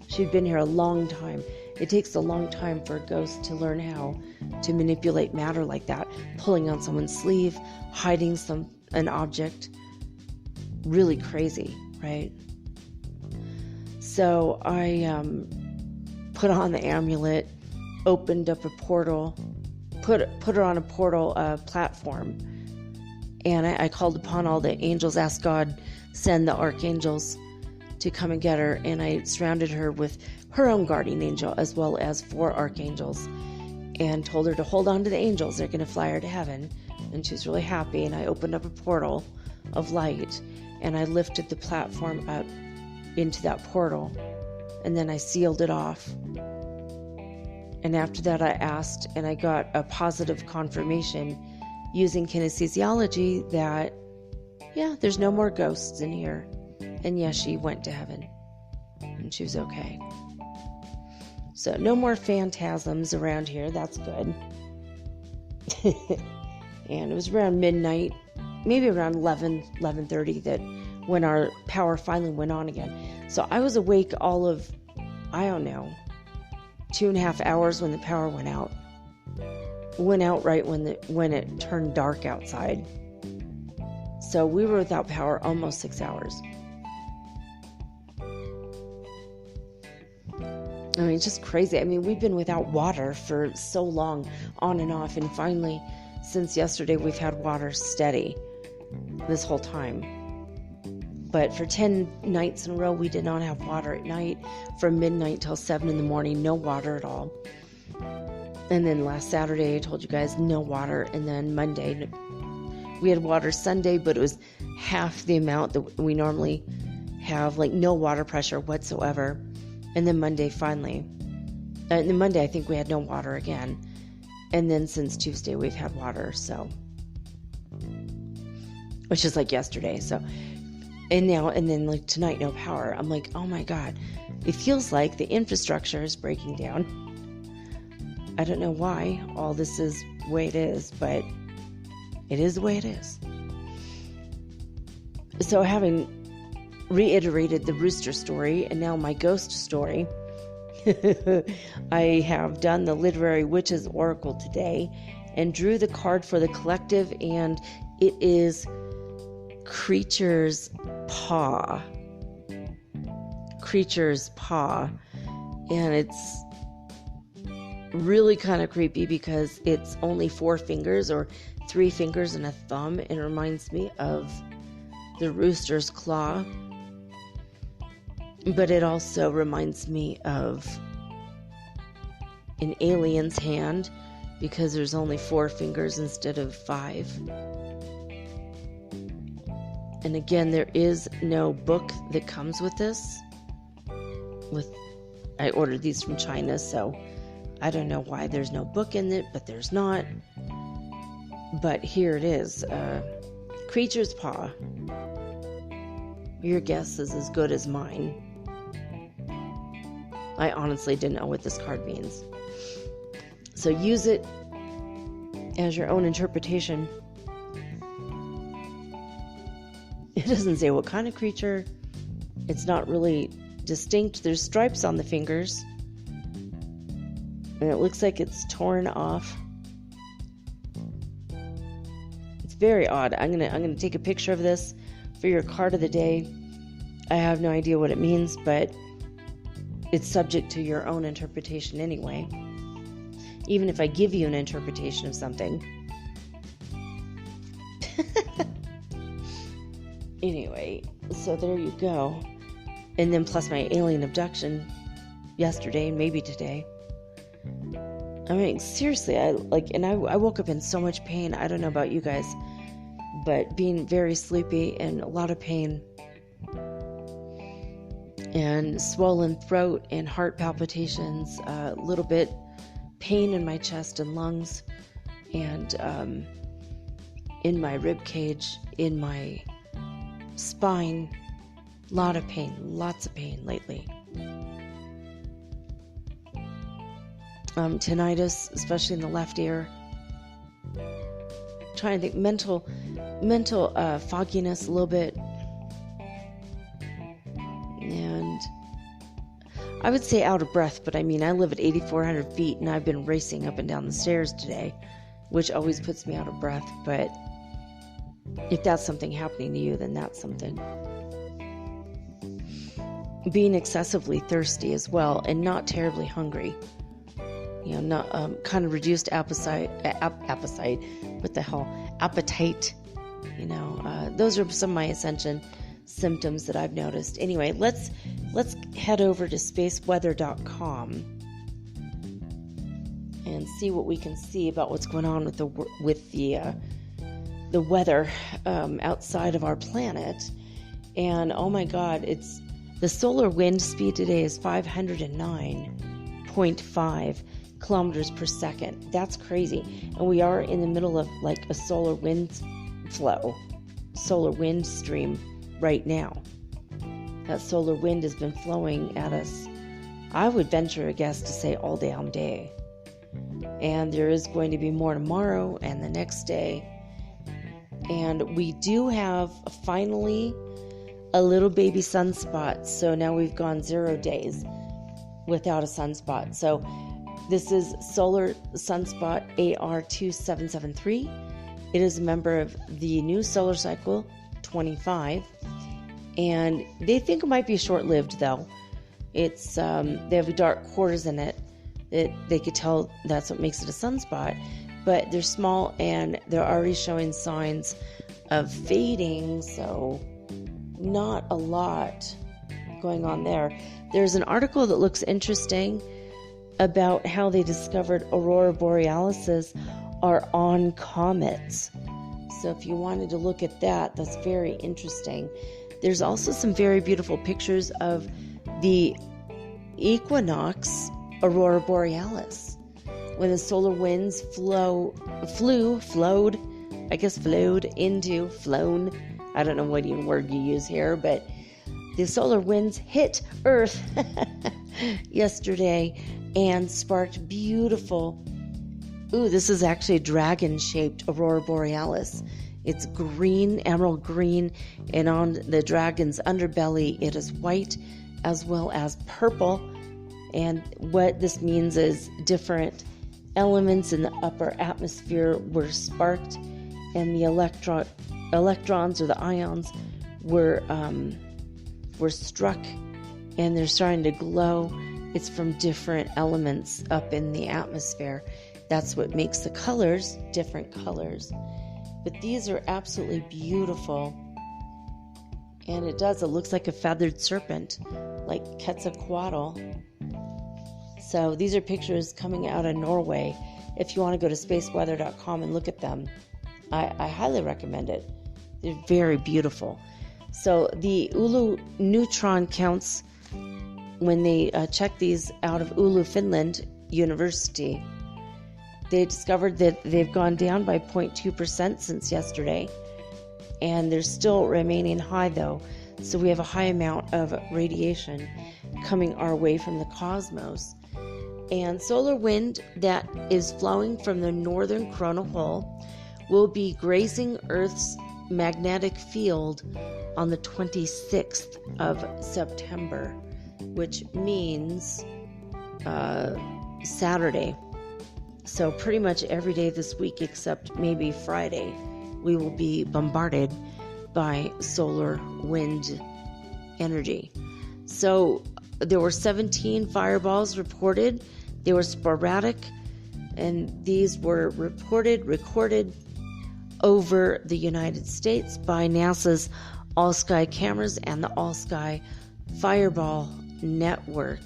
She'd been here a long time. It takes a long time for a ghost to learn how to manipulate matter like that. Pulling on someone's sleeve, hiding an object. Really crazy, right? So I put on the amulet, opened up a portal, put her on a portal platform, and I called upon all the angels, asked God, send the archangels to come and get her, and I surrounded her with her own guardian angel as well as 4 archangels, and told her to hold on to the angels. They're going to fly her to heaven. And she was really happy, and I opened up a portal of light, and I lifted the platform up into that portal, and then I sealed it off. And after that, I asked, and I got a positive confirmation using kinesiology that, yeah, there's no more ghosts in here. And yes, she went to heaven, and she was okay. So no more phantasms around here. That's good. And it was around midnight, maybe around 11:30, that when our power finally went on again. So I was awake all of, 2.5 hours when the power went out. It went out right when it turned dark outside. So we were without power almost 6 hours. I mean, it's just crazy. I mean, we've been without water for so long, on and off, and finally, since yesterday, we've had water steady this whole time. But for 10 nights in a row, we did not have water at night. From midnight till 7 in the morning, no water at all. And then last Saturday, I told you guys, no water. And then Monday, we had water Sunday, but it was half the amount that we normally have, like no water pressure whatsoever. And then Monday, finally. And then Monday, I think we had no water again. And then since Tuesday, we've had water, so. Which is like yesterday, so. And then like tonight, no power. I'm like, oh my God. It feels like the infrastructure is breaking down. I don't know why all this is the way it is, but it is the way it is. So having reiterated the rooster story and now my ghost story, I have done the Literary Witches Oracle today and drew the card for the collective, and it is Creature's Paw. Creature's Paw. And it's really kind of creepy because it's only 4 fingers or 3 fingers and a thumb. It reminds me of the rooster's claw. But it also reminds me of an alien's hand because there's only 4 fingers instead of 5. And again, there is no book that comes with this. I ordered these from China, so I don't know why there's no book in it, but there's not. But here it is. Creature's Paw. Your guess is as good as mine. I honestly didn't know what this card means. So use it as your own interpretation. It doesn't say what kind of creature. It's not really distinct. There's stripes on the fingers. And it looks like it's torn off. It's very odd. I'm gonna take a picture of this for your card of the day. I have no idea what it means, but it's subject to your own interpretation anyway. Even if I give you an interpretation of something, Anyway, so there you go. And then plus my alien abduction yesterday, maybe today. I mean, seriously, I woke up in so much pain. I don't know about you guys, but being very sleepy and a lot of pain and swollen throat and heart palpitations, a little bit pain in my chest and lungs, and in my rib cage, in my spine, lots of pain lately. Tinnitus, especially in the left ear. Trying to think, mental fogginess a little bit. And I would say out of breath, but I mean, I live at 8,400 feet and I've been racing up and down the stairs today, which always puts me out of breath. But if that's something happening to you, then that's something. Being excessively thirsty as well and not terribly hungry. Not kind of reduced appetite. What the hell? Appetite. Those are some of my ascension symptoms that I've noticed. Anyway, let's head over to spaceweather.com and see what we can see about what's going on with the weather outside of our planet. And oh my God, it's the solar wind speed today is 509.5 kilometers per second. That's crazy. And we are in the middle of like a solar wind stream right now. That solar wind has been flowing at us, I would venture a guess to say all damn day. And there is going to be more tomorrow and the next day. And we do have finally a little baby sunspot. So now we've gone 0 days without a sunspot. So this is solar sunspot AR2773. It is a member of the new solar cycle 25. And they think it might be short-lived though. It's they have dark quarters in it that they could tell that's what makes it a sunspot. But they're small and they're already showing signs of fading, so not a lot going on there. There's an article that looks interesting about how they discovered aurora borealis are on comets. So if you wanted to look at that, that's very interesting. There's also some very beautiful pictures of the equinox aurora borealis when the solar winds flown, I don't know what word you use here, but the solar winds hit Earth yesterday and sparked beautiful, this is actually a dragon-shaped aurora borealis. It's green, emerald green, and on the dragon's underbelly it is white as well as purple. And what this means is different elements in the upper atmosphere were sparked, and the electrons or the ions were struck, and they're starting to glow. It's from different elements up in the atmosphere. That's what makes the colors different colors. But these are absolutely beautiful. And it looks like a feathered serpent, like Quetzalcoatl. So these are pictures coming out of Norway. If you want to go to spaceweather.com and look at them, I highly recommend it. They're very beautiful. So the Oulu neutron counts, when they checked these out of Oulu, Finland University, they discovered that they've gone down by 0.2% since yesterday. And they're still remaining high though. So we have a high amount of radiation coming our way from the cosmos. And solar wind that is flowing from the northern coronal hole will be grazing Earth's magnetic field on the 26th of September, which means Saturday. So pretty much every day this week except maybe Friday, we will be bombarded by solar wind energy. So there were 17 fireballs reported. They were sporadic, and these were recorded over the United States by NASA's All Sky Cameras and the All Sky Fireball Network.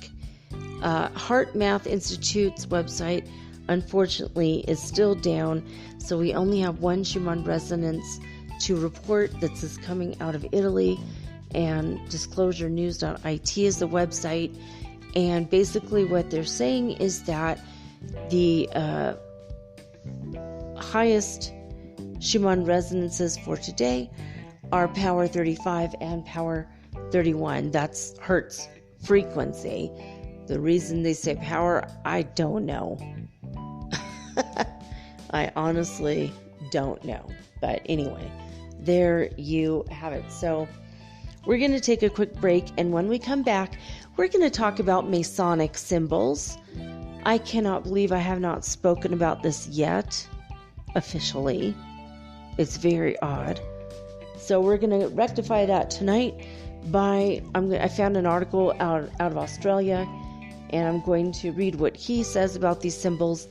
Heart Math Institute's website, unfortunately, is still down, so we only have one Schumann resonance to report that's coming out of Italy, and disclosurenews.it is the website. And basically what they're saying is that the highest Schumann resonances for today are power 35 and power 31. That's Hertz frequency. The reason they say power, I don't know. I honestly don't know. But anyway, there you have it. So we're going to take a quick break, and when we come back, we're going to talk about Masonic symbols. I cannot believe I have not spoken about this yet, officially. It's very odd. So we're going to rectify that tonight I found an article out of Australia, and I'm going to read what he says about these symbols,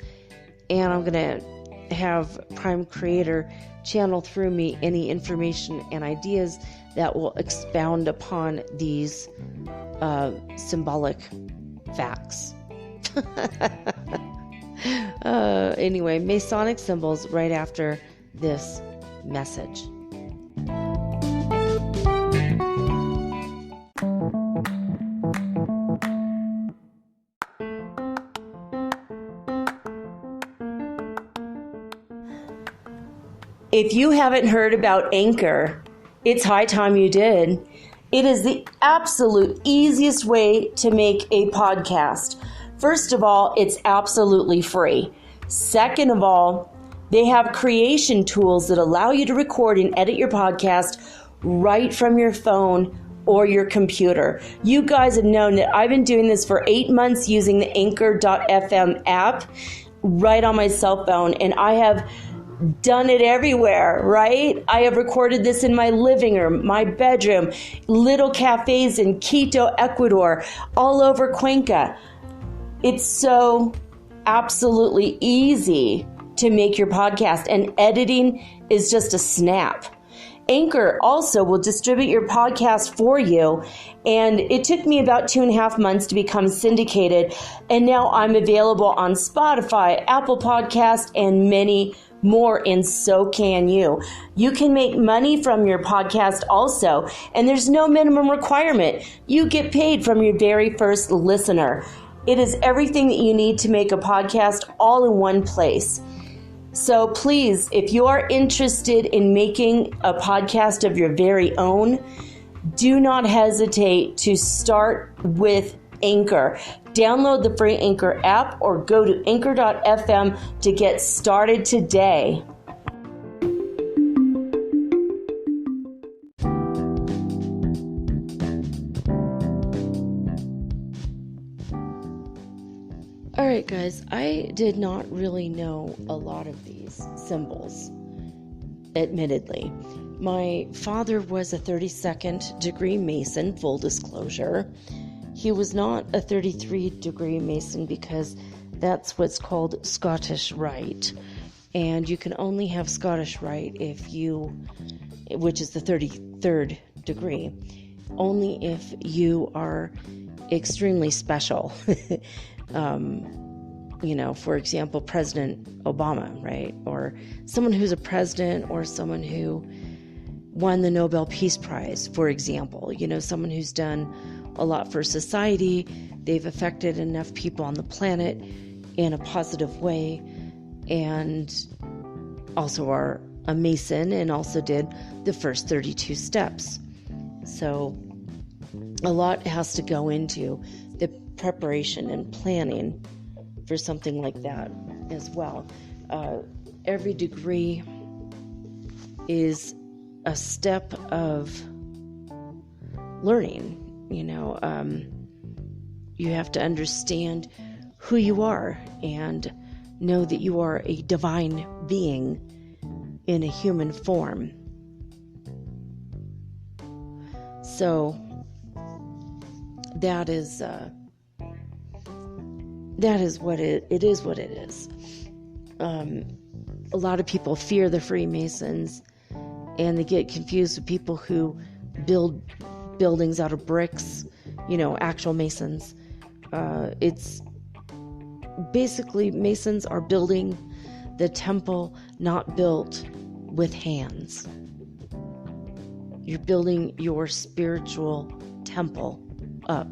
and I'm going to have Prime Creator channel through me any information and ideas that will expound upon these symbolic facts. Anyway, Masonic symbols right after this message. If you haven't heard about Anchor, it's high time you did. It is the absolute easiest way to make a podcast. First of all, it's absolutely free. Second of all, they have creation tools that allow you to record and edit your podcast right from your phone or your computer. You guys have known that I've been doing this for 8 months using the Anchor.fm app right on my cell phone, and I have done it everywhere, right? I have recorded this in my living room, my bedroom, little cafes in Quito, Ecuador, all over Cuenca. It's so absolutely easy to make your podcast, and editing is just a snap. Anchor also will distribute your podcast for you, and it took me about 2.5 months to become syndicated, and now I'm available on Spotify, Apple Podcast, and many more, and so can you. You can make money from your podcast also, and there's no minimum requirement. You get paid from your very first listener. It is everything that you need to make a podcast all in one place. So please, if you are interested in making a podcast of your very own, do not hesitate to start with Anchor. Download the free Anchor app or go to anchor.fm to get started today. All right, guys, I did not really know a lot of these symbols, admittedly. My father was a 32nd degree Mason, full disclosure. He was not a 33 degree Mason because that's what's called Scottish Rite. And you can only have Scottish Rite which is the 33rd degree, only if you are extremely special. For example, President Obama, right? Or someone who's a president, or someone who won the Nobel Peace Prize, for example. Someone who's done a lot for society. They've affected enough people on the planet in a positive way, and also are a Mason, and also did the first 32 steps. So a lot has to go into the preparation and planning for something like that as well. Every degree is a step of learning. You have to understand who you are and know that you are a divine being in a human form. So that is what it is. What it is. A lot of people fear the Freemasons, and they get confused with people who build buildings out of bricks, actual masons. It's basically Masons are building the temple not built with hands. You're building your spiritual temple up.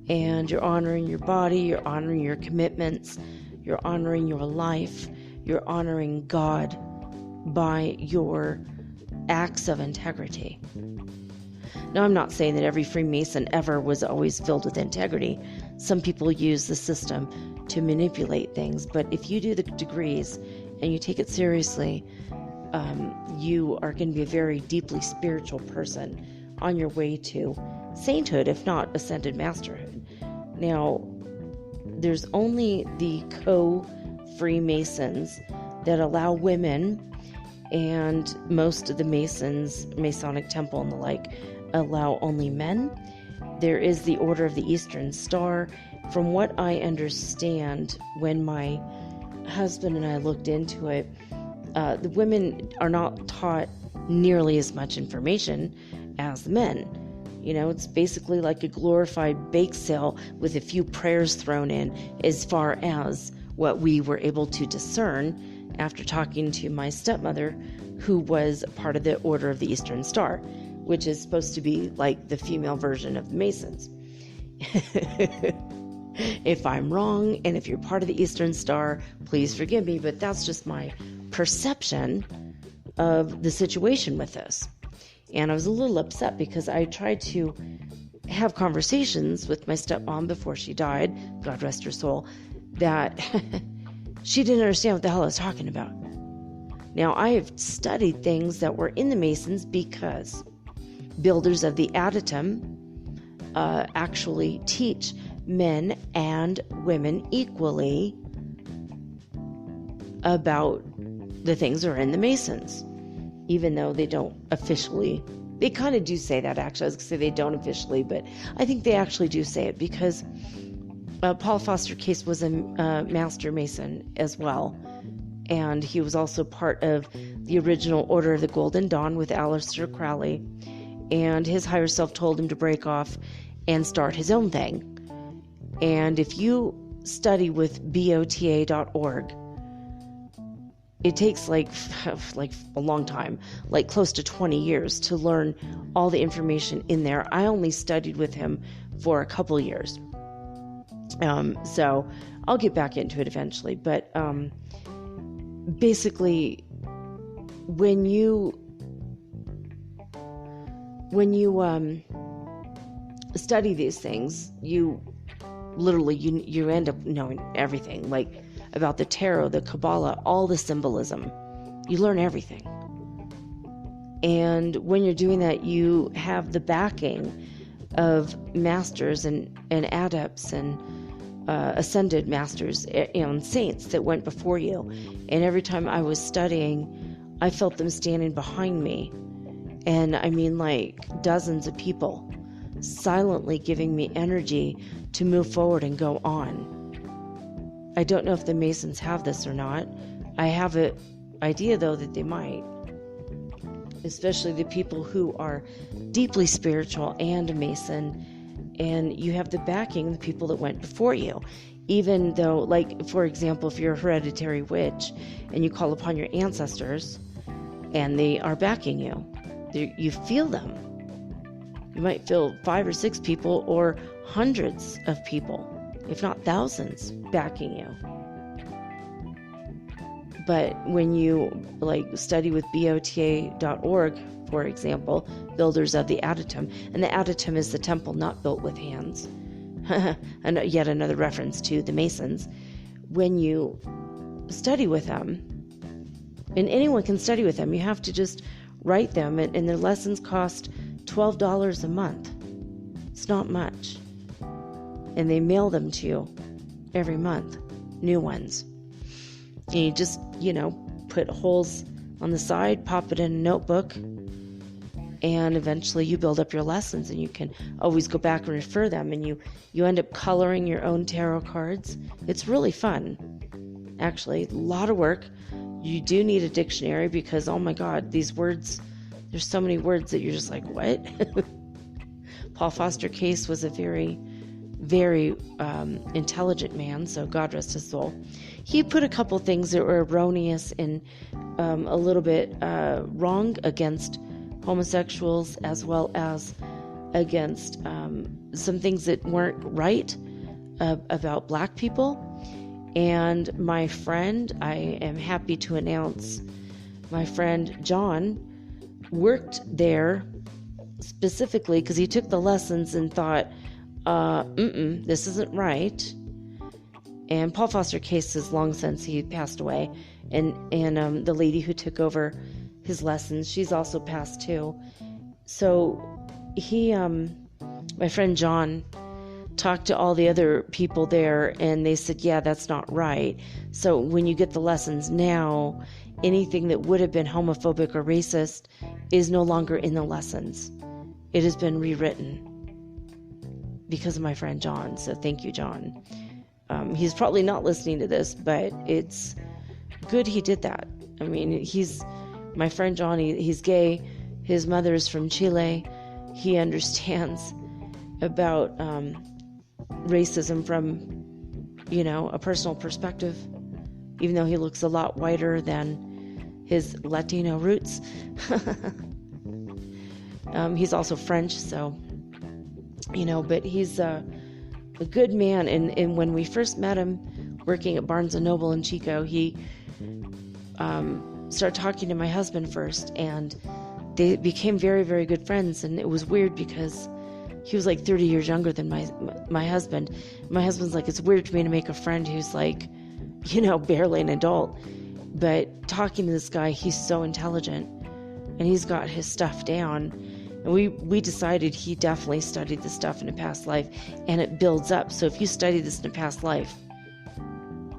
And you're honoring your body, you're honoring your commitments, you're honoring your life, you're honoring God by your acts of integrity. Now, I'm not saying that every Freemason ever was always filled with integrity. Some people use the system to manipulate things, but if you do the degrees and you take it seriously, you are going to be a very deeply spiritual person on your way to sainthood, if not ascended masterhood. Now, there's only the co-Freemasons that allow women, and most of the Masons, Masonic Temple and the like, allow only men. There is the Order of the Eastern Star. From what I understand, when my husband and I looked into it, the women are not taught nearly as much information as the men. It's basically like a glorified bake sale with a few prayers thrown in, as far as what we were able to discern after talking to my stepmother, who was part of the Order of the Eastern Star, which is supposed to be like the female version of the Masons. If I'm wrong, and if you're part of the Eastern Star, please forgive me, but that's just my perception of the situation with this. And I was a little upset because I tried to have conversations with my stepmom before she died, God rest her soul, that she didn't understand what the hell I was talking about. Now, I have studied things that were in the Masons because builders of the Adytum actually teach men and women equally about the things that are in the Masons. Even though they don't officially, they kind of do say that actually. I was going to say they don't officially, but I think they actually do say it because Paul Foster Case was a Master Mason as well. And he was also part of the original Order of the Golden Dawn with Aleister Crowley. And his higher self told him to break off and start his own thing. And if you study with BOTA.org, it takes like a long time, like close to 20 years to learn all the information in there. I only studied with him for a couple years. So I'll get back into it eventually. But basically, when you study these things, you literally you end up knowing everything, like about the tarot, the Kabbalah, all the symbolism. You learn everything. And when you're doing that, you have the backing of masters and adepts and ascended masters and saints that went before you. And every time I was studying, I felt them standing behind me. And I mean, like dozens of people silently giving me energy to move forward and go on. I don't know if the Masons have this or not. I have an idea, though, that they might. Especially the people who are deeply spiritual and a Mason. And you have the backing of the people that went before you. Even though, like, for example, if you're a hereditary witch and you call upon your ancestors and they are backing you, you feel them. You might feel 5 or 6 people or hundreds of people, if not thousands, backing you. But when you study with BOTA.org, for example, builders of the Adytum, and the Adytum is the temple not built with hands, and yet another reference to the Masons. When you study with them, and anyone can study with them, you have to just write them, and their lessons cost $12 a month. It's not much. And they mail them to you every month, new ones. And you just, put holes on the side, pop it in a notebook, and eventually you build up your lessons, and you can always go back and refer them, and you end up coloring your own tarot cards. It's really fun. Actually, a lot of work. You do need a dictionary because, oh my God, these words there's so many words that you're just like, what? Paul Foster Case was a very, very intelligent man, so God rest his soul. He put a couple things that were erroneous and a little bit wrong against homosexuals, as well as against some things that weren't right about Black people. And my friend, I am happy to announce, my friend John worked there specifically because he took the lessons and thought, this isn't right. And Paul Foster Case is long since he passed away, and the lady who took over his lessons, she's also passed too. So he, my friend John, talked to all the other people there, and they said, yeah, that's not right. So when you get the lessons now, anything that would have been homophobic or racist is no longer in the lessons. It has been rewritten because of my friend John. So thank you, John. He's probably not listening to this, but it's good he did that. I mean, my friend John, he's gay. His mother is from Chile. He understands about racism from, a personal perspective, even though he looks a lot whiter than his Latino roots. He's also French, so, but he's a good man. And when we first met him working at Barnes & Noble in Chico, he started talking to my husband first, and they became very, very good friends. And it was weird because he was like 30 years younger than my husband. My husband's like, it's weird for me to make a friend who's like, barely an adult. But talking to this guy, he's so intelligent, and he's got his stuff down. And we decided he definitely studied this stuff in a past life, and it builds up. So if you study this in a past life,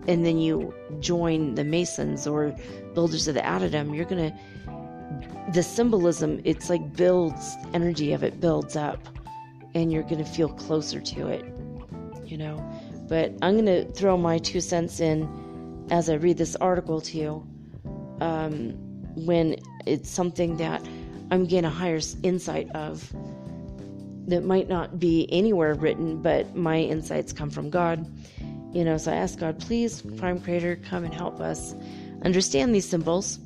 and then you join the Masons or Builders of the Addendum, the symbolism, it's like builds, energy of it builds up, and you're going to feel closer to it, But I'm going to throw my 2 cents in as I read this article to you, when it's something that I'm getting a higher insight of that might not be anywhere written, but my insights come from God. So I ask God, please, Prime Creator, come and help us understand these symbols.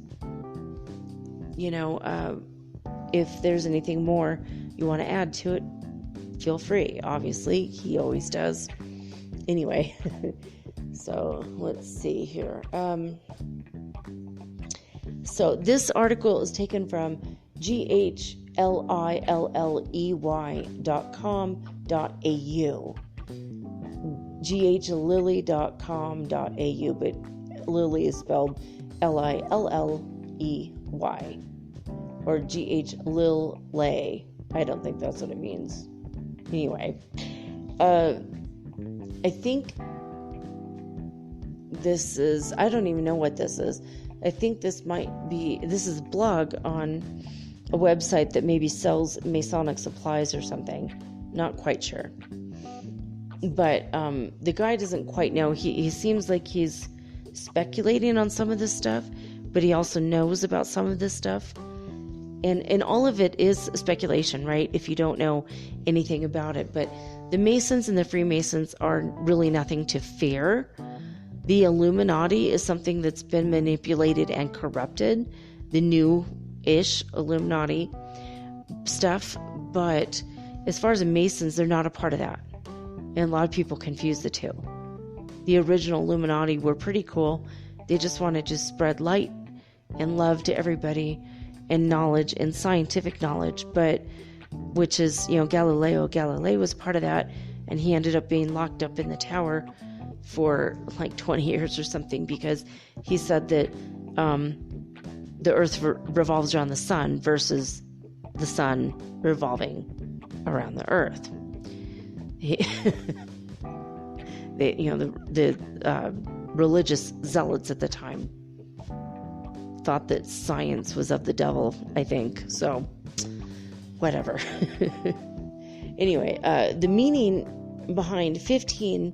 If there's anything more you want to add to it, feel free. Obviously, he always does. Anyway, so let's see here. So this article is taken from ghlilley.com.au. ghlilley.com.au, but Lily is spelled Lilley, or ghlilley. I don't think that's what it means. Anyway, I think this is, I don't even know what this is. I think this is a blog on a website that maybe sells Masonic supplies or something. Not quite sure. But the guy doesn't quite know. He seems like he's speculating on some of this stuff, but he also knows about some of this stuff. And all of it is speculation, right? If you don't know anything about it. But the Masons and the Freemasons are really nothing to fear. The Illuminati is something that's been manipulated and corrupted. The new-ish Illuminati stuff. But as far as the Masons, they're not a part of that. And a lot of people confuse the two. The original Illuminati were pretty cool. They just wanted to spread light and love to everybody, and knowledge and scientific knowledge, but which is, Galileo was part of that, and he ended up being locked up in the tower for like 20 years or something, because he said that the earth revolves around the sun versus the sun revolving around the earth. The religious zealots at the time thought that science was of the devil, I think. So, whatever. Anyway, the meaning behind 15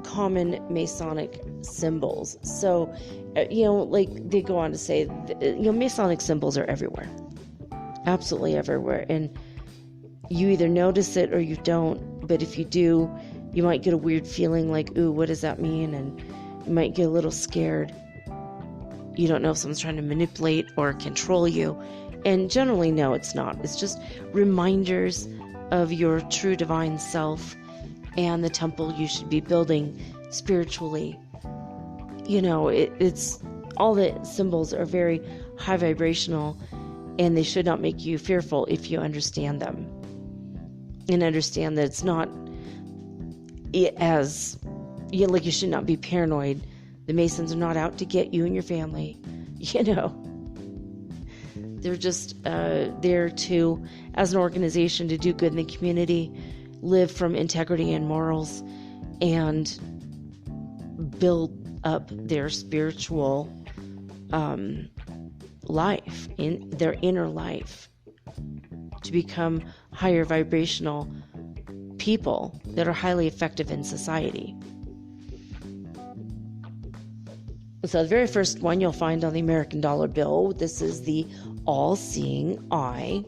common Masonic symbols. So, like they go on to say, Masonic symbols are everywhere. absolutely everywhere. And you either notice it or you don't. But if you do, you might get a weird feeling like, ooh, what does that mean? And you might get a little scared. You don't know if someone's trying to manipulate or control you. And generally, no, it's not. It's just reminders of your true divine self and the temple you should be building spiritually. It's all the symbols are very high vibrational, and they should not make you fearful if you understand them. And understand that it's not like you should not be paranoid. The Masons are not out to get you and your family. They're just there to, as an organization, to do good in the community, live from integrity and morals, and build up their spiritual life, in their inner life, to become higher vibrational people that are highly effective in society. So the very first one you'll find on the American dollar bill, this is the all-seeing eye.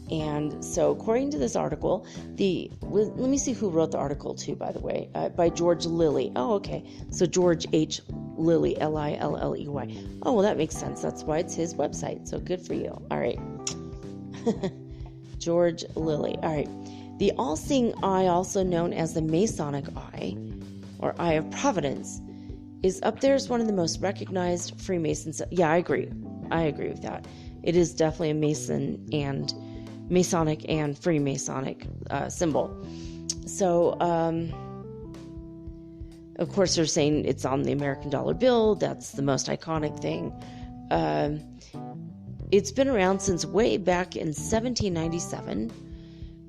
And so according to this article, let me see who wrote the article too, by the way, by George Lilly. Oh, okay. So George H. Lilly, Lilley. Oh, well, that makes sense. That's why it's his website. So good for you. All right. George Lilly. All right. The all-seeing eye, also known as the Masonic eye, or Eye of Providence, is up there as one of the most recognized Freemasons. Yeah, I agree with that. It is definitely a Masonic and Freemasonic symbol. So, of course, they're saying it's on the American dollar bill. That's the most iconic thing. It's been around since way back in 1797,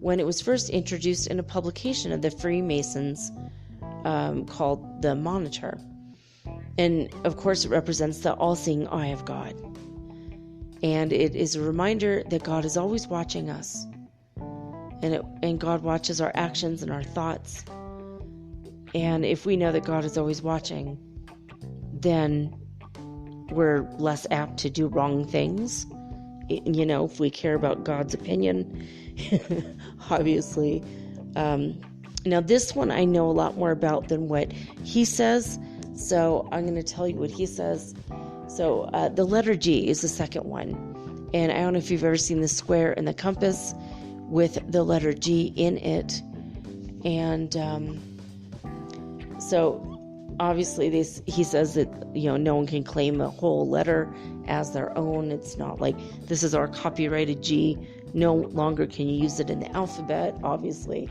when it was first introduced in a publication of the Freemasons called The Monitor. And, of course, it represents the all-seeing eye of God. And it is a reminder that God is always watching us. And God watches our actions and our thoughts. And if we know that God is always watching, then we're less apt to do wrong things. If we care about God's opinion, obviously. Now, this one I know a lot more about than what he says. So I'm going to tell you what he says. So the letter G is the second one. And I don't know if you've ever seen the square and the compass with the letter G in it. And so obviously he says that, no one can claim the whole letter as their own. It's not like this is our copyrighted G. No longer can you use it in the alphabet, obviously.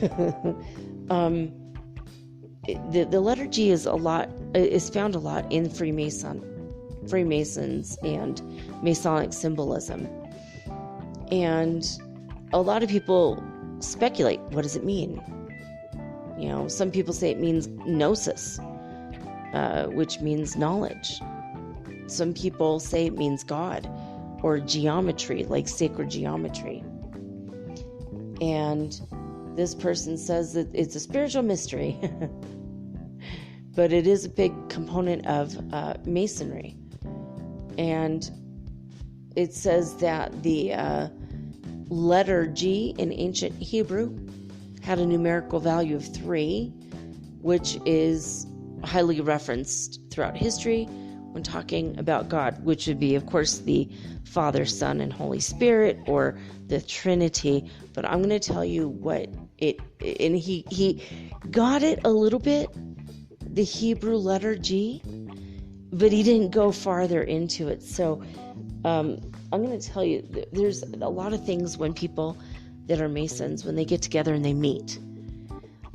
The letter G is found a lot in Freemasons and Masonic symbolism. And a lot of people speculate, what does it mean? Some people say it means gnosis, which means knowledge. Some people say it means God, or geometry, like sacred geometry. And this person says that it's a spiritual mystery, but it is a big component of Masonry. And it says that the letter G in ancient Hebrew had a numerical value of 3, which is highly referenced throughout history when talking about God, which would be, of course, the Father, Son, and Holy Spirit, or the Trinity. But I'm going to tell you what and he got it a little bit, the Hebrew letter G, but he didn't go farther into it. So I'm going to tell you, there's a lot of things when people that are Masons, when they get together and they meet.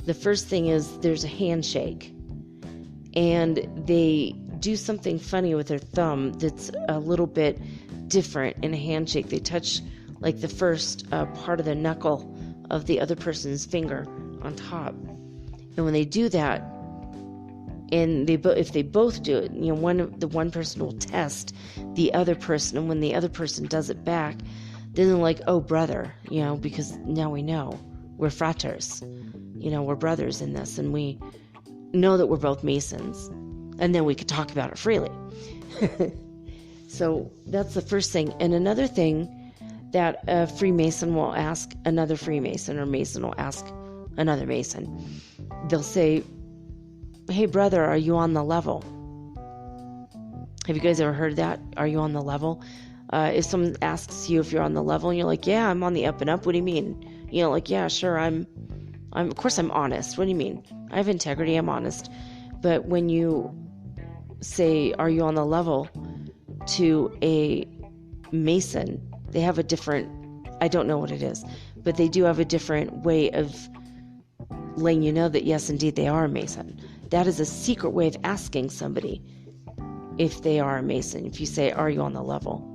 The first thing is there's a handshake, and they do something funny with their thumb that's a little bit different in a handshake. They touch like the first part of the knuckle of the other person's finger on top. And when they do that, and if they both do it, one person will test the other person, and when the other person does it back, then they're like, oh, brother, because now we know we're fraters, we're brothers in this, and we know that we're both Masons, and then we could talk about it freely. So that's the first thing. And another thing that a Freemason will ask another Freemason, or Mason will ask another Mason. They'll say, hey brother, are you on the level? Have you guys ever heard that? Are you on the level? If someone asks you if you're on the level and you're like, yeah, I'm on the up and up. What do you mean? You know, like, yeah, sure. I'm of course I'm honest. What do you mean? I have integrity. I'm honest. But when you say, are you on the level, to a Mason, they have a different, I don't know what it is, but they do have a different way of letting you know that yes, indeed, they are a Mason. That is a secret way of asking somebody if they are a Mason. If you say, are you on the level?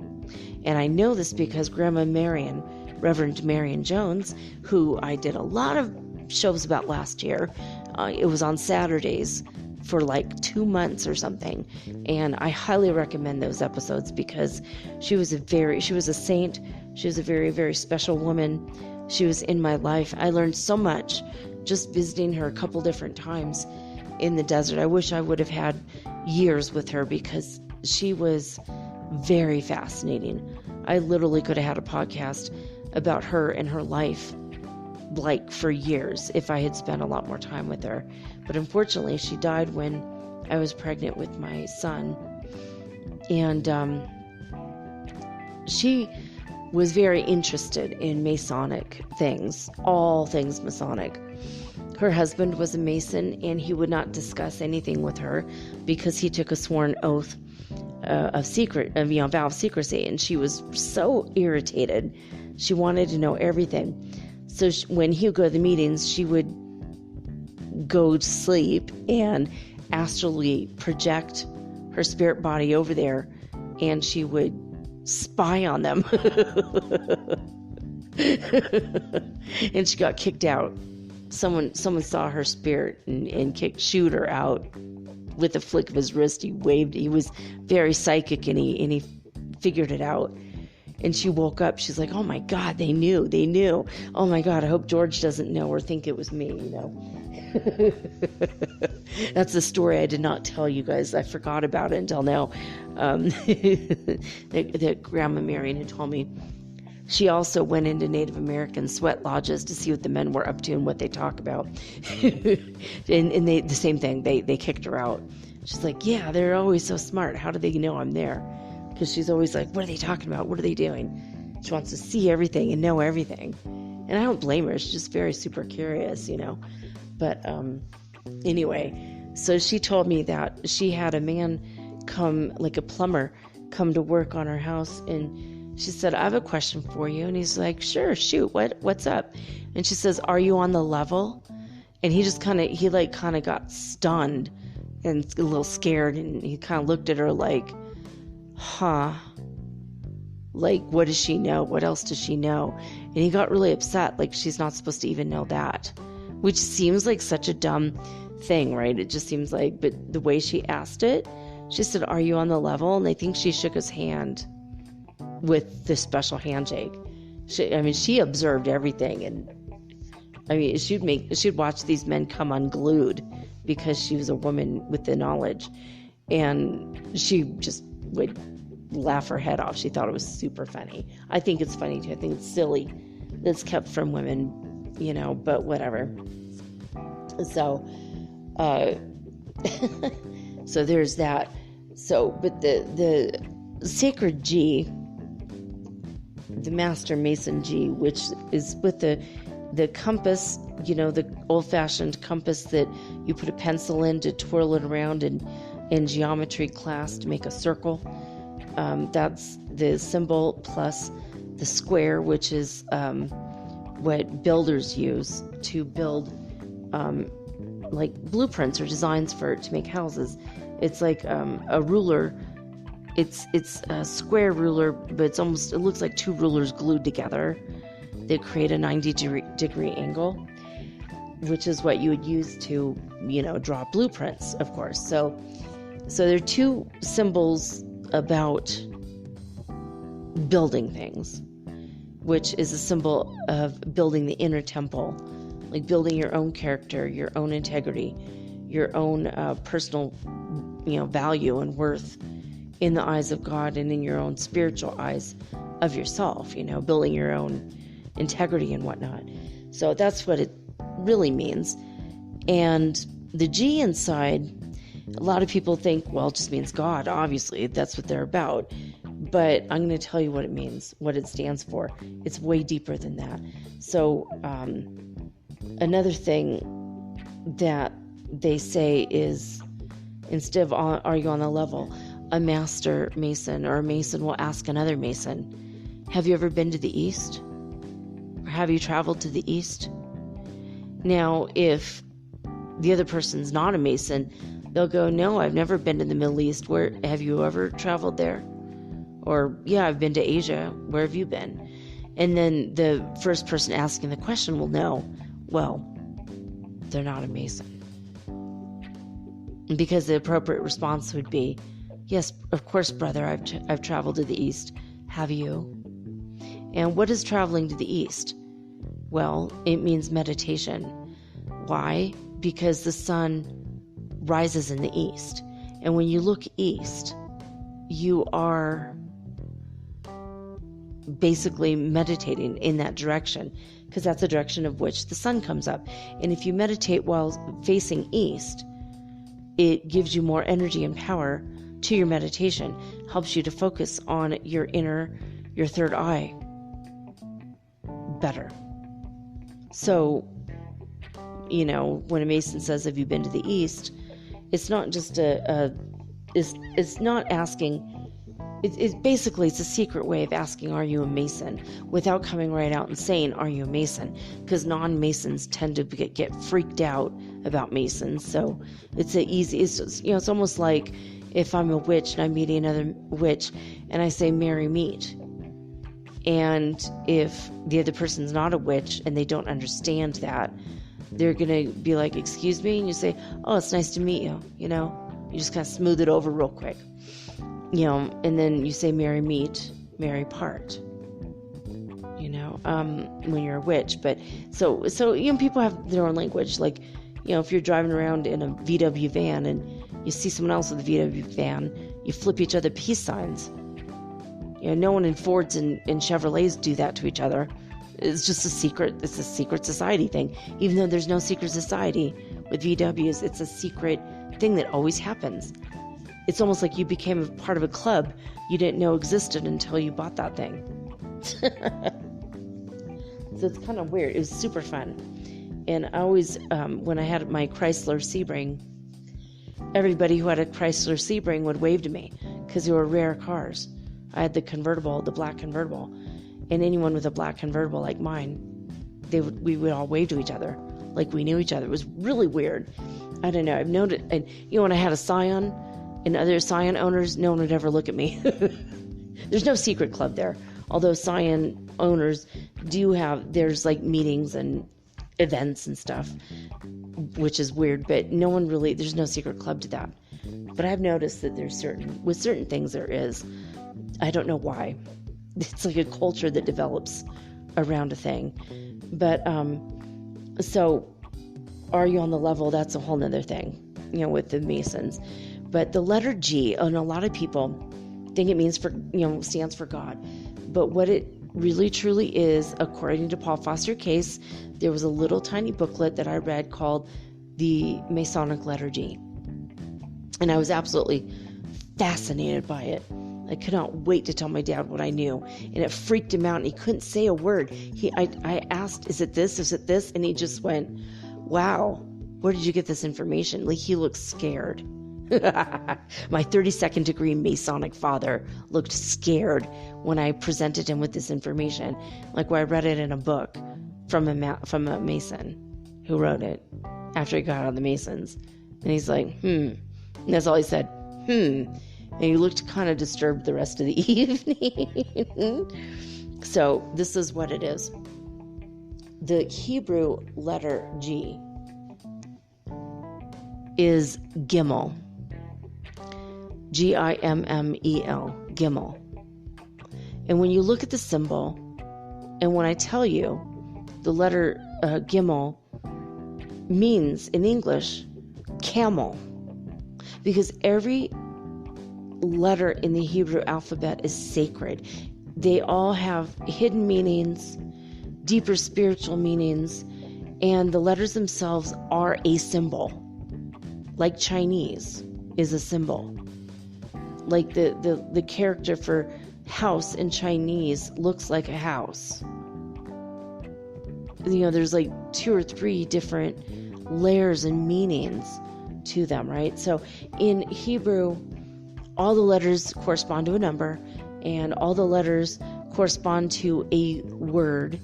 And I know this because Grandma Marion, Reverend Marion Jones, who I did a lot of shows about last year, it was on Saturdays for like 2 months or something. And I highly recommend those episodes because she was a saint. She was a very, very special woman. She was in my life. I learned so much just visiting her a couple different times in the desert. I wish I would have had years with her because she was very fascinating. I literally could have had a podcast about her and her life like for years if I had spent a lot more time with her. But unfortunately, she died when I was pregnant with my son. And she was very interested in Masonic things, all things Masonic. Her husband was a Mason, and he would not discuss anything with her because he took a sworn oath vow of secrecy, and she was so irritated. She wanted to know everything. So when he would go to the meetings, she would go to sleep and astrally project her spirit body over there, and she would spy on them. And she got kicked out. Someone saw her spirit and shoot her out with a flick of his wrist. He waved. He was very psychic, and he figured it out. And she woke up. She's like, "Oh my God, they knew. Oh my God, I hope George doesn't know or think it was me." You know, that's a story I did not tell you guys. I forgot about it until now. That Grandma Marion had told me. She also went into Native American sweat lodges to see what the men were up to and what they talk about. and the same thing, they kicked her out. She's like, yeah, they're always so smart. How do they know I'm there? Because she's always like, what are they talking about? What are they doing? She wants to see everything and know everything. And I don't blame her. She's just very super curious, you know. But anyway, so she told me that she had a man come, like a plumber, come to work on her house, and she said, I have a question for you. And he's like, sure, shoot, what's up? And she says, are you on the level? And he just kind of got stunned and a little scared. And he kind of looked at her like, huh? Like, what does she know? What else does she know? And he got really upset. Like, she's not supposed to even know that, which seems like such a dumb thing, right? It just seems like, but the way she asked it, she said, are you on the level? And I think she shook his hand with this special handshake. She observed everything, and she'd watch these men come unglued because she was a woman with the knowledge, and she just would laugh her head off. She thought it was super funny. I think it's funny too. I think it's silly that's kept from women, you know, but whatever. So so there's that. So, but the sacred G, the Master Mason G, which is with the compass, you know, the old-fashioned compass that you put a pencil in to twirl it around in geometry class to make a circle. That's the symbol, plus the square, which is what builders use to build like blueprints or designs to make houses. It's like a ruler. It's a square ruler, but it looks like two rulers glued together that create a 90-degree angle, which is what you would use to, you know, draw blueprints, of course. So there are two symbols about building things, which is a symbol of building the inner temple, like building your own character, your own integrity, your own personal, you know, value and worth in the eyes of God and in your own spiritual eyes of yourself, building your own integrity and whatnot. So that's what it really means. And the G inside, a lot of people think, well, it just means God. Obviously, that's what they're about. But I'm going to tell you what it means, what it stands for. It's way deeper than that. So another thing that they say is, instead of are you on the level, a master mason or a mason will ask another mason, have you ever been to the East? Or have you traveled to the East? Now, if the other person's not a mason, they'll go, no, I've never been to the Middle East. Where have you ever traveled there? Or, yeah, I've been to Asia. Where have you been? And then the first person asking the question will know, well, they're not a mason. Because the appropriate response would be, yes, of course, brother, I've traveled to the East. Have you? And what is traveling to the East? Well, it means meditation. Why? Because the sun rises in the East. And when you look east, you are basically meditating in that direction, because that's the direction of which the sun comes up. And if you meditate while facing east, it gives you more energy and power to your meditation, helps you to focus on your third eye better. So, when a mason says, have you been to the East? It's not just it's not asking. It's basically, it's a secret way of asking, are you a Mason? Without coming right out and saying, are you a Mason? Because non-Masons tend to get freaked out about Masons. So it's it's almost like if I'm a witch and I'm meeting another witch and I say, marry, meet. And if the other person's not a witch and they don't understand that, they're going to be like, excuse me? And you say, oh, it's nice to meet you. You just kind of smooth it over real quick. And then you say, marry, meet, marry, part, when you're a witch. But so people have their own language. Like, if you're driving around in a VW van and you see someone else with a VW van, you flip each other peace signs. No one in Fords and Chevrolets do that to each other. It's just a secret. It's a secret society thing. Even though there's no secret society with VWs, it's a secret thing that always happens. It's almost like you became a part of a club you didn't know existed until you bought that thing. So it's kind of weird. It was super fun. And I always, when I had my Chrysler Sebring, everybody who had a Chrysler Sebring would wave to me because they were rare cars. I had the black convertible. And anyone with a black convertible like mine, we would all wave to each other like we knew each other. It was really weird. I don't know. I've noted, and when I had a Scion, and other Scion owners, no one would ever look at me. There's no secret club there. Although Scion owners there's like meetings and events and stuff, which is weird, but there's no secret club to that. But I've noticed that with certain things there is. I don't know why. It's like a culture that develops around a thing. But, so are you on the level? That's a whole nother thing, with the Masons. But the letter G, and a lot of people think it means stands for God. But what it really truly is, according to Paul Foster Case, there was a little tiny booklet that I read called The Masonic Letter G. And I was absolutely fascinated by it. I could not wait to tell my dad what I knew. And it freaked him out, and he couldn't say a word. I asked, is it this? Is it this? And he just went, wow, where did you get this information? Like, he looked scared. My 32nd degree Masonic father looked scared when I presented him with this information, like where I read it in a book from a Mason who wrote it after he got out of the Masons. And he's like, And that's all he said, And he looked kind of disturbed the rest of the evening. So this is what it is. The Hebrew letter G is Gimel. Gimmel, Gimel. And when you look at the symbol, and when I tell you the letter Gimel means in English camel, because every letter in the Hebrew alphabet is sacred. they all have hidden meanings, deeper spiritual meanings, and the letters themselves are a symbol. Like Chinese is a symbol. Like the character for house in Chinese looks like a house. There's like 2 or 3 different layers and meanings to them, right? So in Hebrew, all the letters correspond to a number, and all the letters correspond to a word.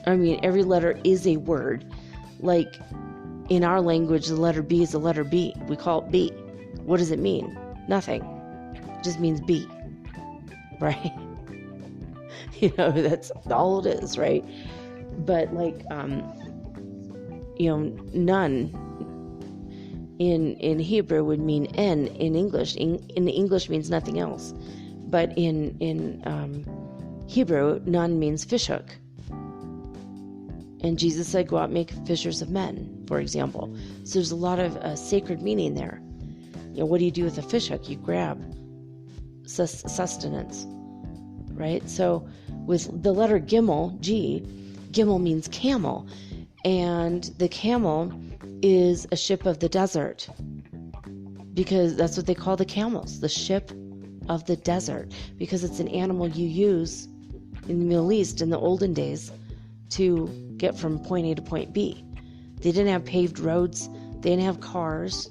Every letter is a word. Like in our language, the letter B is the letter B. We call it B. What does it mean? Nothing. It just means B, right? That's all it is, right? But like, none in Hebrew would mean N in English. In English means nothing else. But in Hebrew, none means fishhook. And Jesus said, go out and make fishers of men, for example. So there's a lot of sacred meaning there. What do you do with a fishhook? You grab sustenance, right? So with the letter Gimel, G, Gimel means camel. And the camel is a ship of the desert, because that's what they call the camels, the ship of the desert, because it's an animal you use in the Middle East in the olden days to get from point A to point B. They didn't have paved roads, they didn't have cars,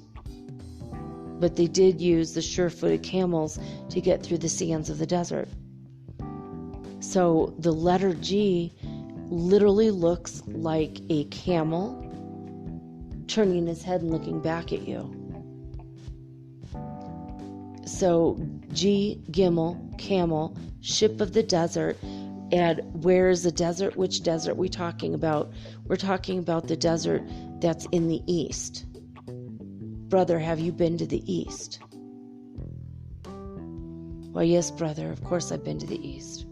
but they did use the sure-footed camels to get through the sands of the desert. So the letter G literally looks like a camel turning his head and looking back at you. So G, Gimel, camel, ship of the desert. And where is the desert? Which desert are we talking about? We're talking about the desert that's in the east. Brother, have you been to the east? Well, yes, brother, of course I've been to the east.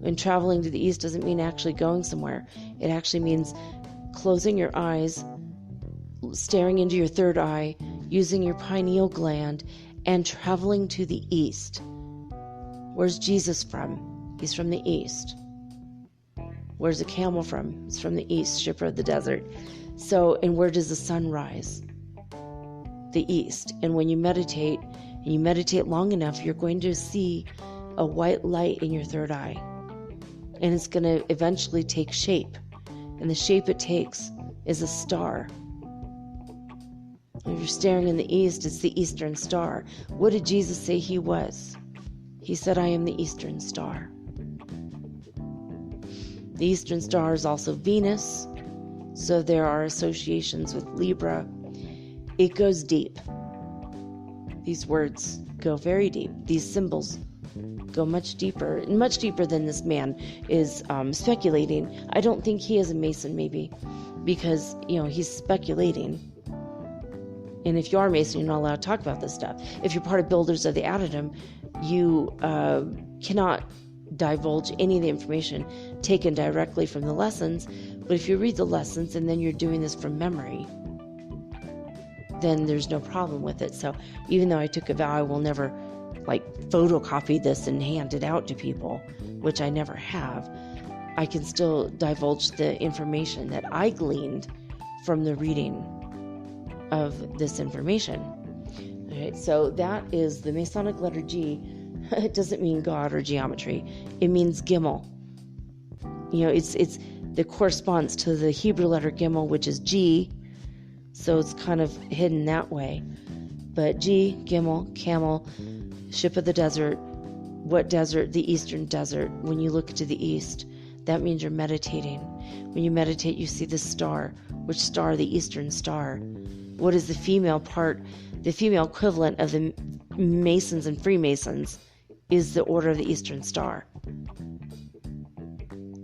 And traveling to the east doesn't mean actually going somewhere. It actually means closing your eyes, staring into your third eye, using your pineal gland, and traveling to the east. Where's Jesus from? He's from the east. Where's the camel from? He's from the east, shipper of the desert. So, and where does the sun rise? The east. And when you meditate, and you meditate long enough, you're going to see a white light in your third eye. And it's going to eventually take shape. And the shape it takes is a star. If you're staring in the east, it's the eastern star. What did Jesus say he was? He said, I am the eastern star. The eastern star is also Venus, so there are associations with Libra. It goes deep. These words go very deep. These symbols go much deeper than this man is speculating. I don't think he is a Mason, maybe, because, he's speculating. And if you are a Mason, you're not allowed to talk about this stuff. If you're part of Builders of the Addendum, you cannot divulge any of the information taken directly from the lessons. But if you read the lessons and then you're doing this from memory, then there's no problem with it. So even though I took a vow I will never photocopy this and hand it out to people, which I never have, I can still divulge the information that I gleaned from the reading of this information. All right, so that is the Masonic letter G. It doesn't mean God or geometry. It means Gimel. It's that corresponds to the Hebrew letter Gimel, which is G. So it's kind of hidden that way. But G, Gimel, camel, ship of the desert. What desert? The eastern desert. When you look to the east, that means you're meditating. When you meditate, you see the star. Which star? The eastern star. What is the female part? The female equivalent of the Masons and Freemasons is the Order of the Eastern Star.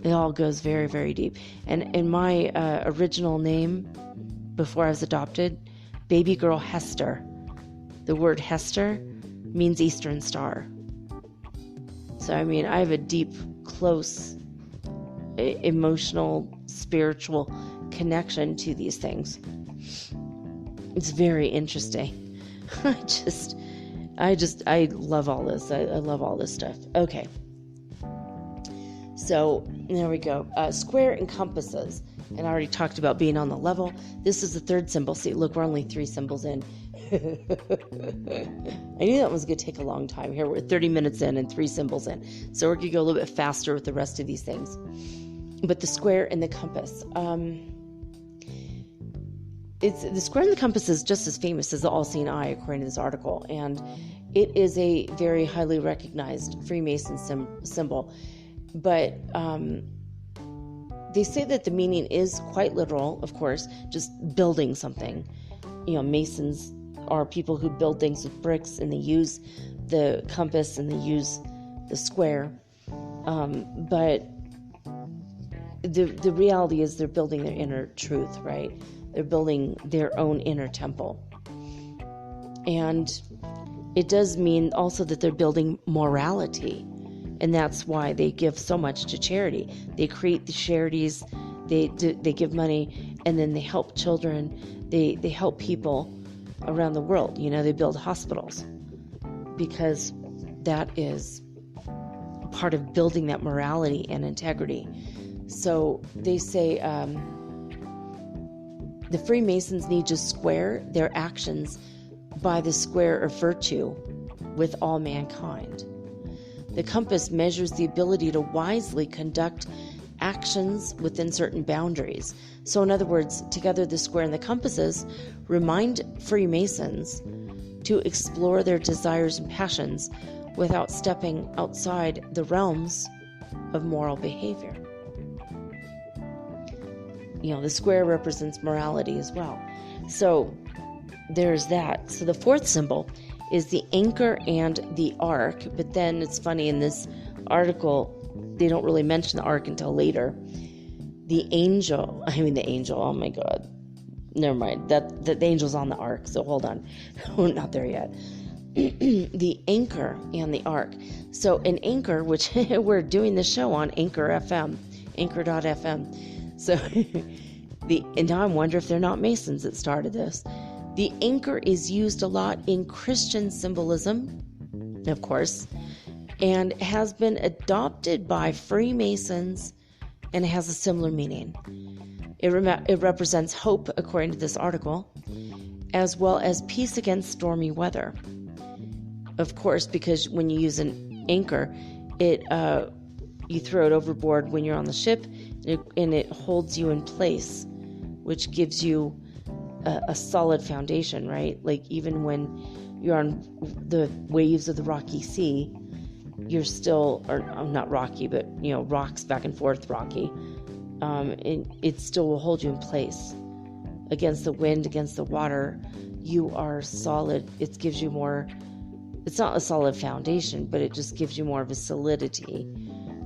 It all goes very, very deep. And in my original name, before I was adopted, baby girl Hester, the word Hester means Eastern Star. So, I have a deep, close, emotional, spiritual connection to these things. It's very interesting. I love all this. I love all this stuff. Okay. So there we go. Square and compasses. And I already talked about being on the level. This is the third symbol. See, look, we're only 3 symbols in. I knew that was going to take a long time. Here we're 30 minutes in and 3 symbols in. So we're going to go a little bit faster with the rest of these things. But the square and the compass. The square and the compass is just as famous as the all-seeing eye, according to this article. And it is a very highly recognized Freemason symbol. But they say that the meaning is quite literal, of course, just building something. Masons are people who build things with bricks, and they use the compass and they use the square. But the reality is they're building their inner truth, right? They're building their own inner temple. And it does mean also that they're building morality. And that's why they give so much to charity. They create the charities, they give money, and then they help children. They help people around the world. They build hospitals because that is part of building that morality and integrity. So they say the Freemasons need to square their actions by the square of virtue with all mankind. The compass measures the ability to wisely conduct actions within certain boundaries. So in other words, together the square and the compasses remind Freemasons to explore their desires and passions without stepping outside the realms of moral behavior. The square represents morality as well. So there's that. So the fourth symbol is the anchor and the ark. But then it's funny, in this article, they don't really mention the ark until later. The angel, oh my God. Never mind. The angel's on the ark, so hold on. We're not there yet. The anchor and the ark. So an anchor, which we're doing the show on Anchor FM, anchor.fm. So, and now I wonder if they're not Masons that started this. The anchor is used a lot in Christian symbolism, of course, and has been adopted by Freemasons, and it has a similar meaning. It represents hope, according to this article, as well as peace against stormy weather. Of course, because when you use an anchor, you throw it overboard when you're on the ship, and it holds you in place, which gives you a solid foundation, right? Like even when you're on the waves of the rocky sea, you're still, or not rocky, but rocks back and forth rocky. And it still will hold you in place against the wind, against the water. You are solid. It gives you more. It's not a solid foundation, but it just gives you more of a solidity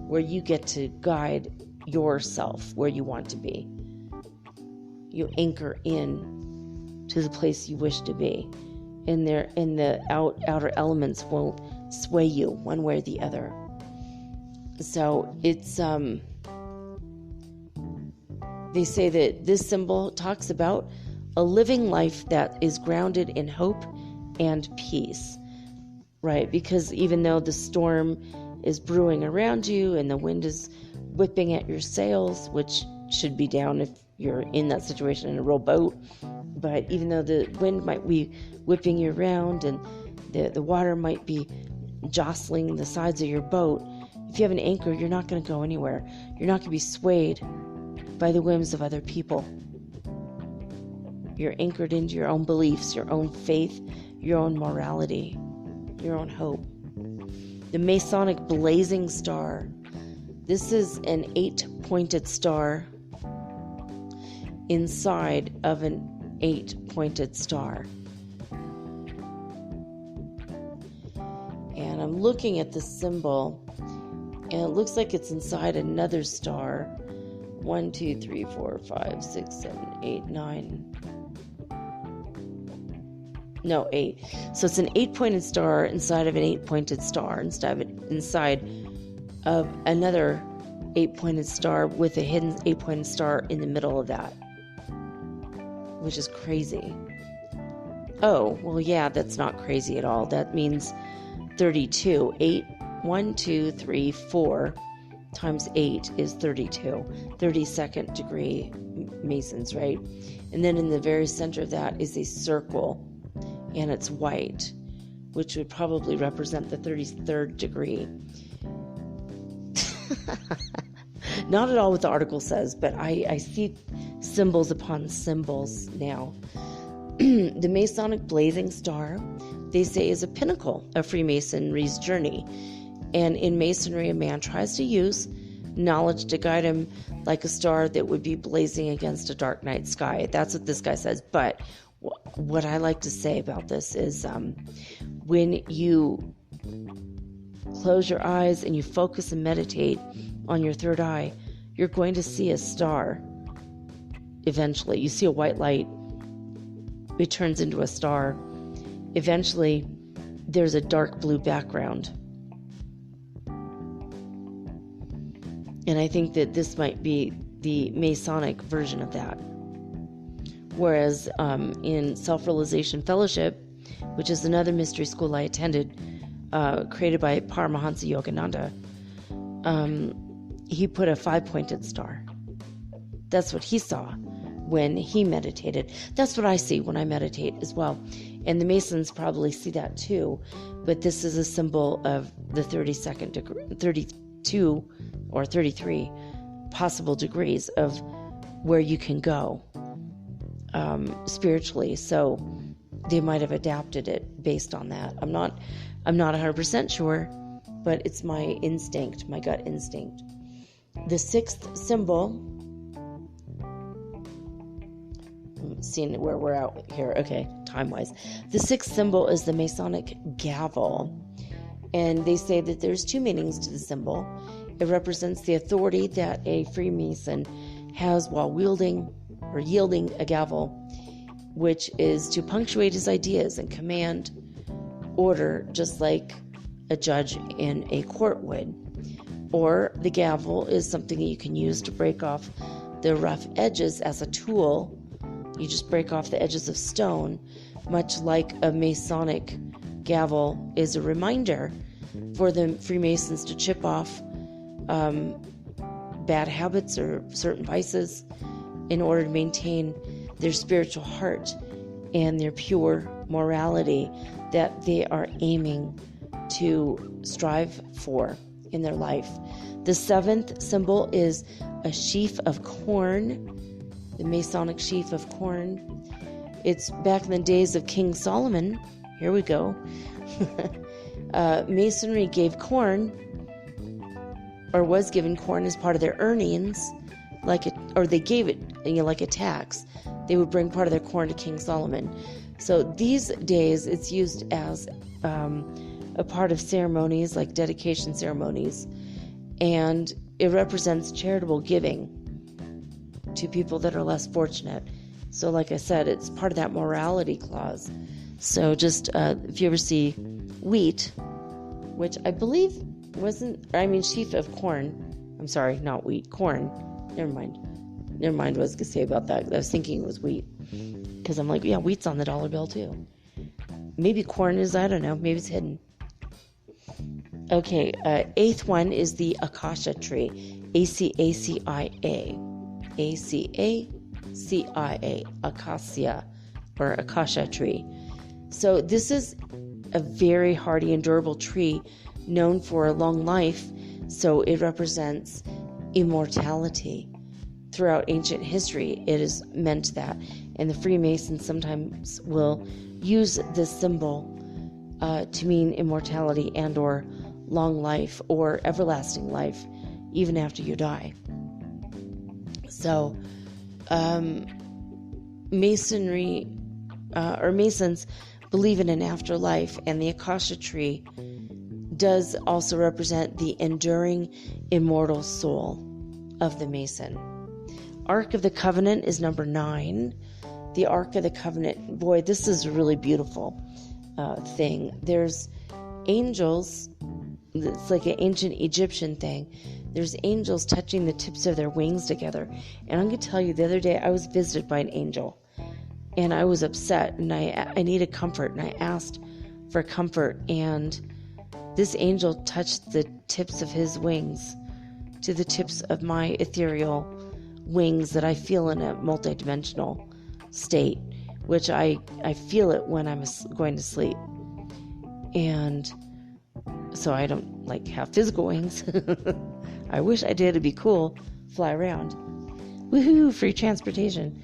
where you get to guide yourself where you want to be. You anchor in to the place you wish to be, and the outer elements won't sway you one way or the other. So it's they say that this symbol talks about a living life that is grounded in hope and peace, right? Because even though the storm is brewing around you and the wind is whipping at your sails, which should be down if you're in that situation in a rowboat, but even though the wind might be whipping you around and the water might be jostling the sides of your boat, if you have an anchor, you're not going to go anywhere. You're not going to be swayed by the whims of other people. You're anchored into your own beliefs, your own faith, your own morality, your own hope. The Masonic blazing star. This is an 8-pointed star inside of an 8-pointed star. And I'm looking at the symbol, and it looks like it's inside another star. 1, 2, 3, 4, 5, 6, 7, 8, 9. No, 8. So it's an 8-pointed star inside of an 8-pointed star, inside of another 8-pointed star with a hidden 8-pointed star in the middle of that, which is crazy. Oh, well, yeah, that's not crazy at all. That means 32. 8, 1, 2, 3, 4 times 8 is 32. 32nd degree Masons, right? And then in the very center of that is a circle, and it's white, which would probably represent the 33rd degree. Not at all what the article says, but I see symbols upon symbols now. The Masonic blazing star, they say, is a pinnacle of Freemasonry's journey. And in Masonry, a man tries to use knowledge to guide him like a star that would be blazing against a dark night sky. That's what this guy says. But what I like to say about this is when you close your eyes and you focus and meditate on your third eye, you're going to see a star eventually. You see a white light, it turns into a star. Eventually, there's a dark blue background. And I think that this might be the Masonic version of that. Whereas in Self-Realization Fellowship, which is another mystery school I attended, created by Paramahansa Yogananda, he put a 5-pointed star. That's what he saw when he meditated. That's what I see when I meditate as well. And the Masons probably see that too. But this is a symbol of the 32nd degree, 32 or 33 possible degrees of where you can go spiritually. So they might have adapted it based on that. I'm not 100% sure, but it's my instinct, my gut instinct. The 6th symbol, seeing where we're out here, okay, time-wise. The 6th symbol is the Masonic gavel, and they say that there's 2 meanings to the symbol. It represents the authority that a Freemason has while wielding or yielding a gavel, which is to punctuate his ideas and command order, just like a judge in a court would. Or the gavel is something that you can use to break off the rough edges as a tool. You just break off the edges of stone, much like a Masonic gavel is a reminder for the Freemasons to chip off bad habits or certain vices in order to maintain their spiritual heart and their pure morality that they are aiming to strive for in their life. The 7th symbol is a sheaf of corn, the Masonic sheaf of corn. It's back in the days of King Solomon. Here we go. Masonry gave corn, or was given corn as part of their earnings, or they gave it, like a tax. They would bring part of their corn to King Solomon. So these days, it's used as a part of ceremonies, like dedication ceremonies, and it represents charitable giving to people that are less fortunate. So like I said, it's part of that morality clause. So just if you ever see wheat, which I believe sheaf of corn. I'm sorry, not wheat, corn. Never mind what I was going to say about that. I was thinking it was wheat. Because I'm like, yeah, wheat's on the dollar bill too. Maybe corn is, I don't know. Maybe it's hidden. Okay, 8th one is the Acacia tree. A-C-A-C-I-A. A-C-A-C-I-A. Acacia, or Acacia tree. So this is a very hardy and durable tree known for a long life. So it represents immortality. Throughout ancient history, it has meant that. And the Freemasons sometimes will use this symbol to mean immortality and or long life or everlasting life, even after you die. So, Masonry, or Masons believe in an afterlife, and the Acacia tree does also represent the enduring immortal soul of the Mason. Ark of the Covenant is number 9. The Ark of the Covenant, boy, this is a really beautiful thing. There's angels, it's like an ancient Egyptian thing. There's angels touching the tips of their wings together. And I'm going to tell you, the other day I was visited by an angel. and I was upset, and I needed comfort, and I asked for comfort, and this angel touched the tips of his wings to the tips of my ethereal wings that I feel in a multidimensional state, which I feel it when I'm going to sleep. And so I don't like have physical wings. I wish I did. It'd be cool. Fly around. Woohoo! Free transportation.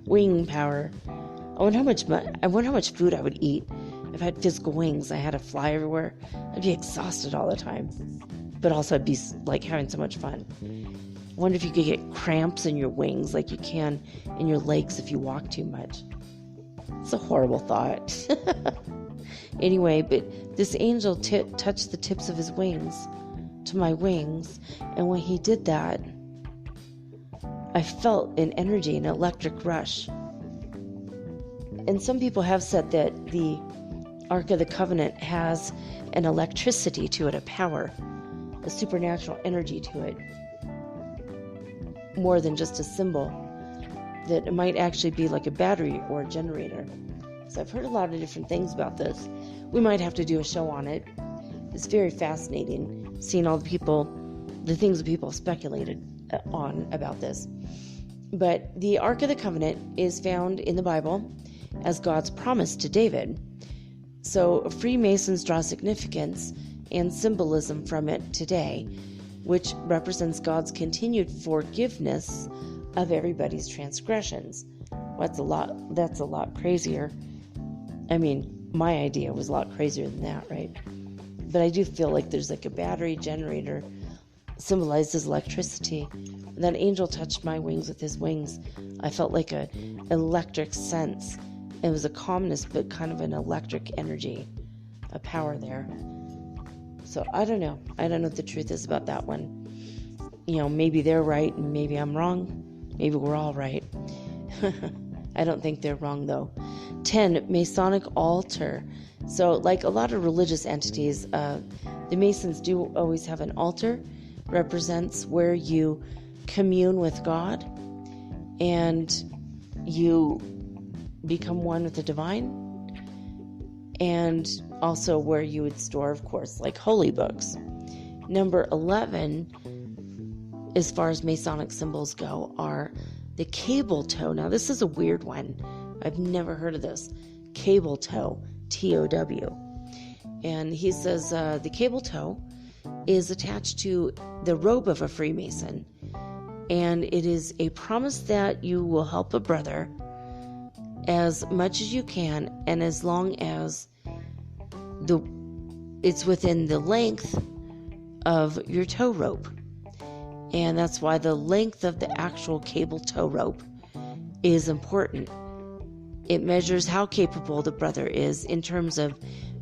Wing power. I wonder how much food I would eat if I had physical wings. I had to fly everywhere. I'd be exhausted all the time. But also I'd be like having so much fun. I wonder if you could get cramps in your wings like you can in your legs if you walk too much. It's a horrible thought. Anyway, but this angel touched the tips of his wings to my wings, and when he did that, I felt an energy, an electric rush. And some people have said that the Ark of the Covenant has an electricity to it, a power, a supernatural energy to it, more than just a symbol, that it might actually be like a battery or a generator. So I've heard a lot of different things about this. We might have to do a show on it. It's very fascinating seeing all the things that people speculated on about this. But the Ark of the Covenant is found in the Bible as God's promise to David. So Freemasons draw significance and symbolism from it today, which represents God's continued forgiveness of everybody's transgressions. That's a lot crazier. I mean, my idea was a lot crazier than that, right? But I do feel like there's like a battery generator symbolized as electricity. When that angel touched my wings with his wings, I felt like an electric sense. It was a calmness, but kind of an electric energy, a power there. So I don't know. I don't know what the truth is about that one. Maybe they're right and maybe I'm wrong. Maybe we're all right. I don't think they're wrong, though. 10, Masonic altar. So, like a lot of religious entities, the Masons do always have an altar. Represents where you commune with God and you become one with the divine. And also where you would store, of course, like holy books. Number 11, as far as Masonic symbols go, are the cable toe. Now, this is a weird one. I've never heard of this. Cable toe, T-O-W. And he says the cable toe is attached to the robe of a Freemason. And it is a promise that you will help a brother as much as you can, and as long as it's within the length of your tow rope. And that's why the length of the actual cable tow rope is important. It measures how capable the brother is in terms of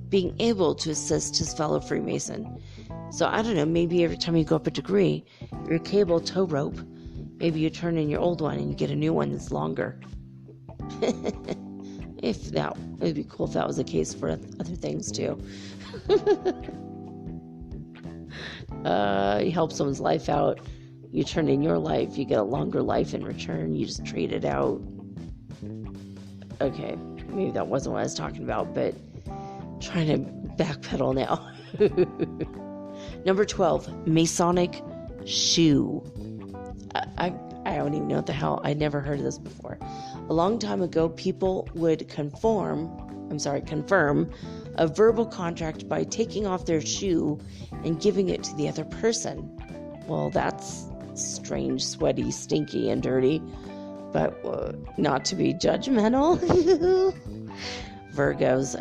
being able to assist his fellow Freemason. So I don't know, maybe every time you go up a degree, your cable tow rope, maybe you turn in your old one and you get a new one that's longer. It'd be cool if that was the case for other things too. You help someone's life out, you turn in your life, you get a longer life in return, you just trade it out. Okay, maybe that wasn't what I was talking about, but I'm trying to backpedal now. Number 12, Masonic shoe. I don't even know what the hell. I never heard of this before. A long time ago, people would confirm a verbal contract by taking off their shoe and giving it to the other person. Well, that's strange, sweaty, stinky, and dirty, but not to be judgmental. Virgos,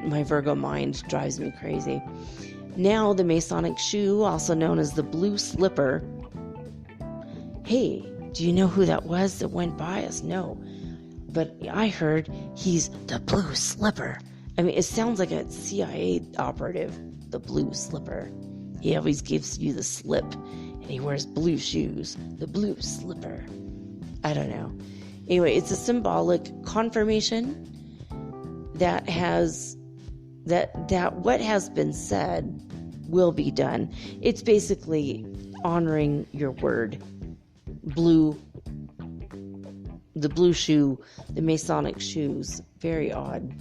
my Virgo mind drives me crazy. Now, the Masonic shoe, also known as the blue slipper. Hey, do you know who that was that went by us? No. But I heard he's the blue slipper. I mean, it sounds like a CIA operative, the blue slipper. He always gives you the slip, and he wears blue shoes, the blue slipper. I don't know. Anyway, it's a symbolic confirmation that what has been said will be done. It's basically honoring your word. Blue the blue shoe, the Masonic shoes. Very odd.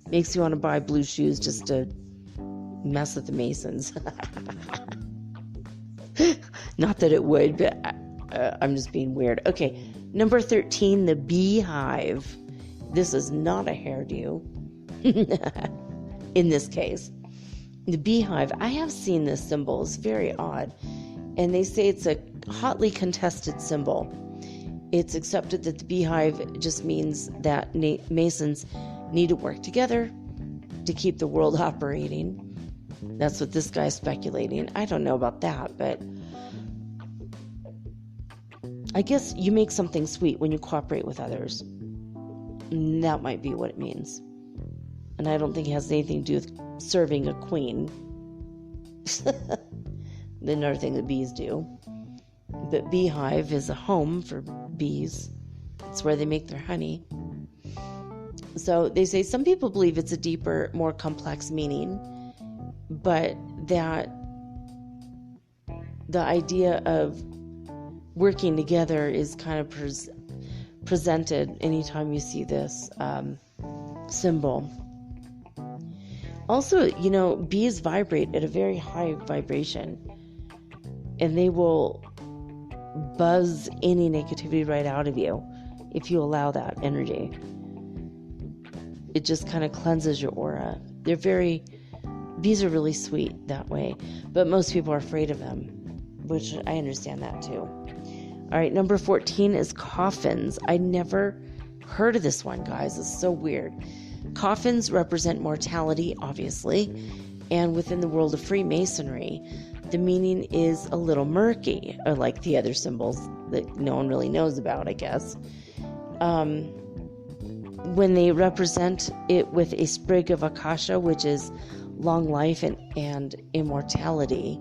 Makes you want to buy blue shoes just to mess with the Masons. Not that it would, but I'm just being weird. Okay, number 13, the beehive. This is not a hairdo. In this case. The beehive. I have seen this symbol. It's very odd. And they say it's a hotly contested symbol. It's accepted that the beehive just means that Masons need to work together to keep the world operating. That's what this guy's speculating. I don't know about that, but I guess you make something sweet when you cooperate with others. That might be what it means. And I don't think it has anything to do with serving a queen. Another thing that bees do. But beehive is a home for bees. It's where they make their honey. So they say some people believe it's a deeper, more complex meaning, but that the idea of working together is kind of presented anytime you see this symbol. Also, bees vibrate at a very high vibration, and they will buzz any negativity right out of you if you allow that energy. It just kind of cleanses your aura. Bees are really sweet that way, but most people are afraid of them, which I understand that too. All right, number 14 is coffins. I never heard of this one, guys. It's so weird. Coffins represent mortality, obviously, and within the world of Freemasonry, the meaning is a little murky, like the other symbols that no one really knows about, I guess. When they represent it with a sprig of acacia, which is long life and immortality,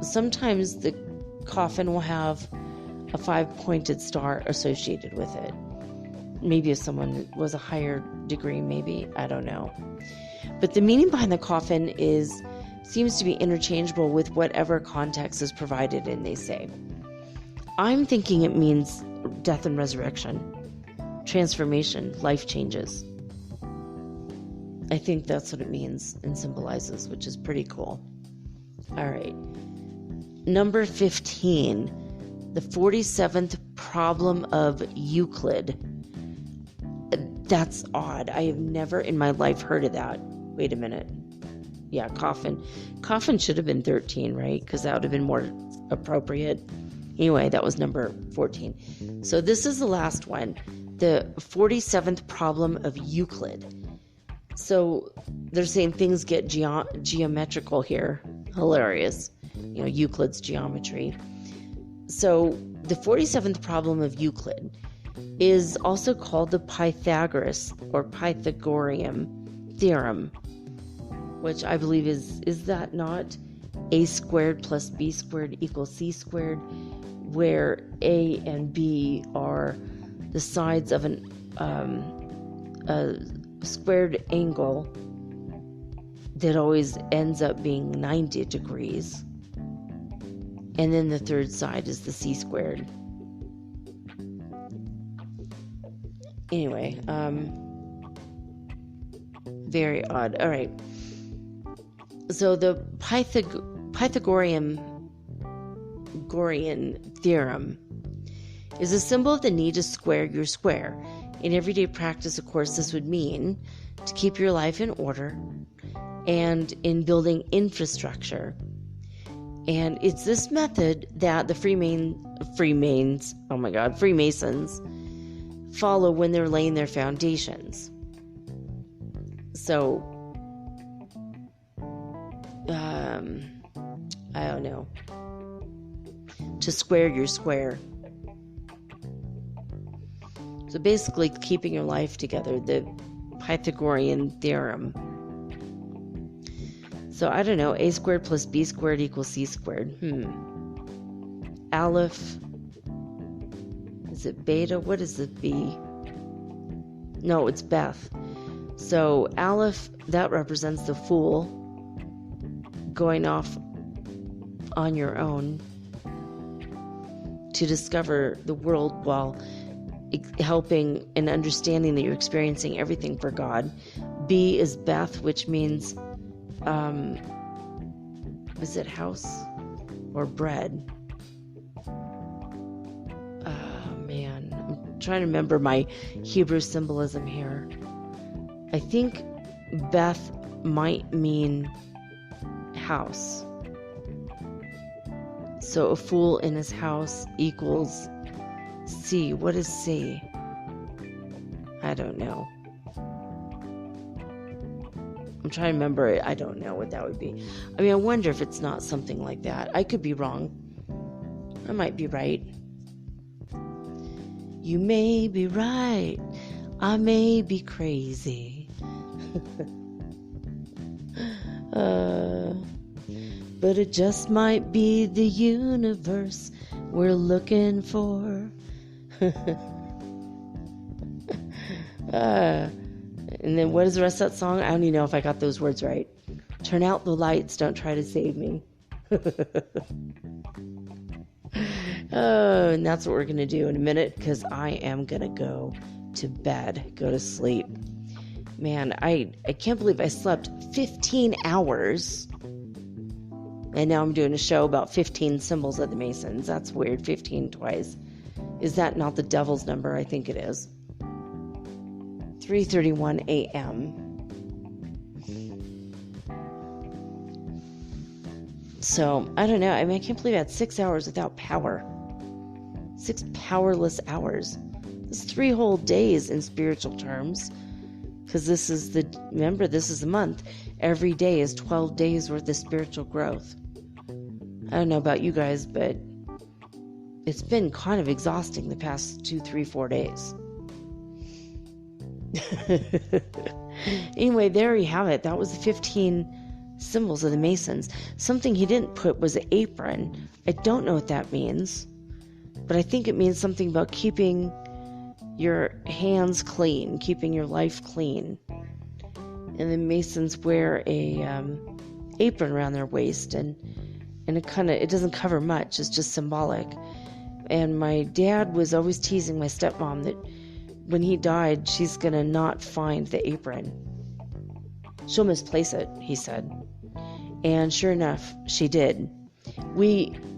sometimes the coffin will have a 5-pointed star associated with it. Maybe if someone was a higher degree, maybe, I don't know. But the meaning behind the coffin seems to be interchangeable with whatever context is provided in, they say. I'm thinking it means death and resurrection, transformation, life changes. I think that's what it means and symbolizes, which is pretty cool. All right. Number 15, the 47th problem of Euclid. That's odd. I have never in my life heard of that. Wait a minute. Yeah, coffin. Coffin should have been 13, right? Because that would have been more appropriate. Anyway, that was number 14. So this is the last one. The 47th problem of Euclid. So they're saying things get geometrical here. Hilarious. Euclid's geometry. So the 47th problem of Euclid is also called the Pythagoras or Pythagorean theorem, which I believe is that not a squared plus b squared equals c squared, where a and b are the sides of a squared angle that always ends up being 90 degrees. And then the third side is the c squared. Anyway, very odd. All right. So the Pythagorean theorem is a symbol of the need to square your square. In everyday practice, of course, this would mean to keep your life in order and in building infrastructure. And it's this method that the Freemasons follow when they're laying their foundations. So, I don't know. To square your square. So basically keeping your life together, the Pythagorean theorem. So I don't know, a squared plus b squared equals c squared. Aleph. Is it beta? What is the b? No, it's Beth. So Aleph, that represents the fool going off on your own to discover the world while helping and understanding that you're experiencing everything for God. B is Beth, which means, is it house or bread? Oh, man. I'm trying to remember my Hebrew symbolism here. I think Beth might mean house. So a fool in his house equals C. What is C? I don't know. I'm trying to remember it. I don't know what that would be. I mean, I wonder if it's not something like that. I could be wrong. I might be right. You may be right. I may be crazy. But it just might be the universe we're looking for. And then what is the rest of that song? I don't even know if I got those words right. Turn out the lights, don't try to save me. Oh, and that's what we're going to do in a minute, because I am going to go to bed, go to sleep. Man, I can't believe I slept 15 hours. And now I'm doing a show about 15 symbols of the Masons. That's weird, 15 twice. Is that not the devil's number? I think it is. 3:31 a.m. So, I don't know. I mean, I can't believe I had 6 hours without power. 6 powerless hours. It's 3 whole days in spiritual terms. Because this is the month. Every day is 12 days worth of spiritual growth. I don't know about you guys, but it's been kind of exhausting the past 2, 3, 4 days. Anyway, there you have it. That was the 15 symbols of the Masons. Something he didn't put was an apron. I don't know what that means, but I think it means something about keeping your hands clean, keeping your life clean. And the Masons wear a apron around their waist, and it doesn't cover much. It's just symbolic. And my dad was always teasing my stepmom that when he died, she's gonna not find the apron. She'll misplace it, he said. And sure enough, she did.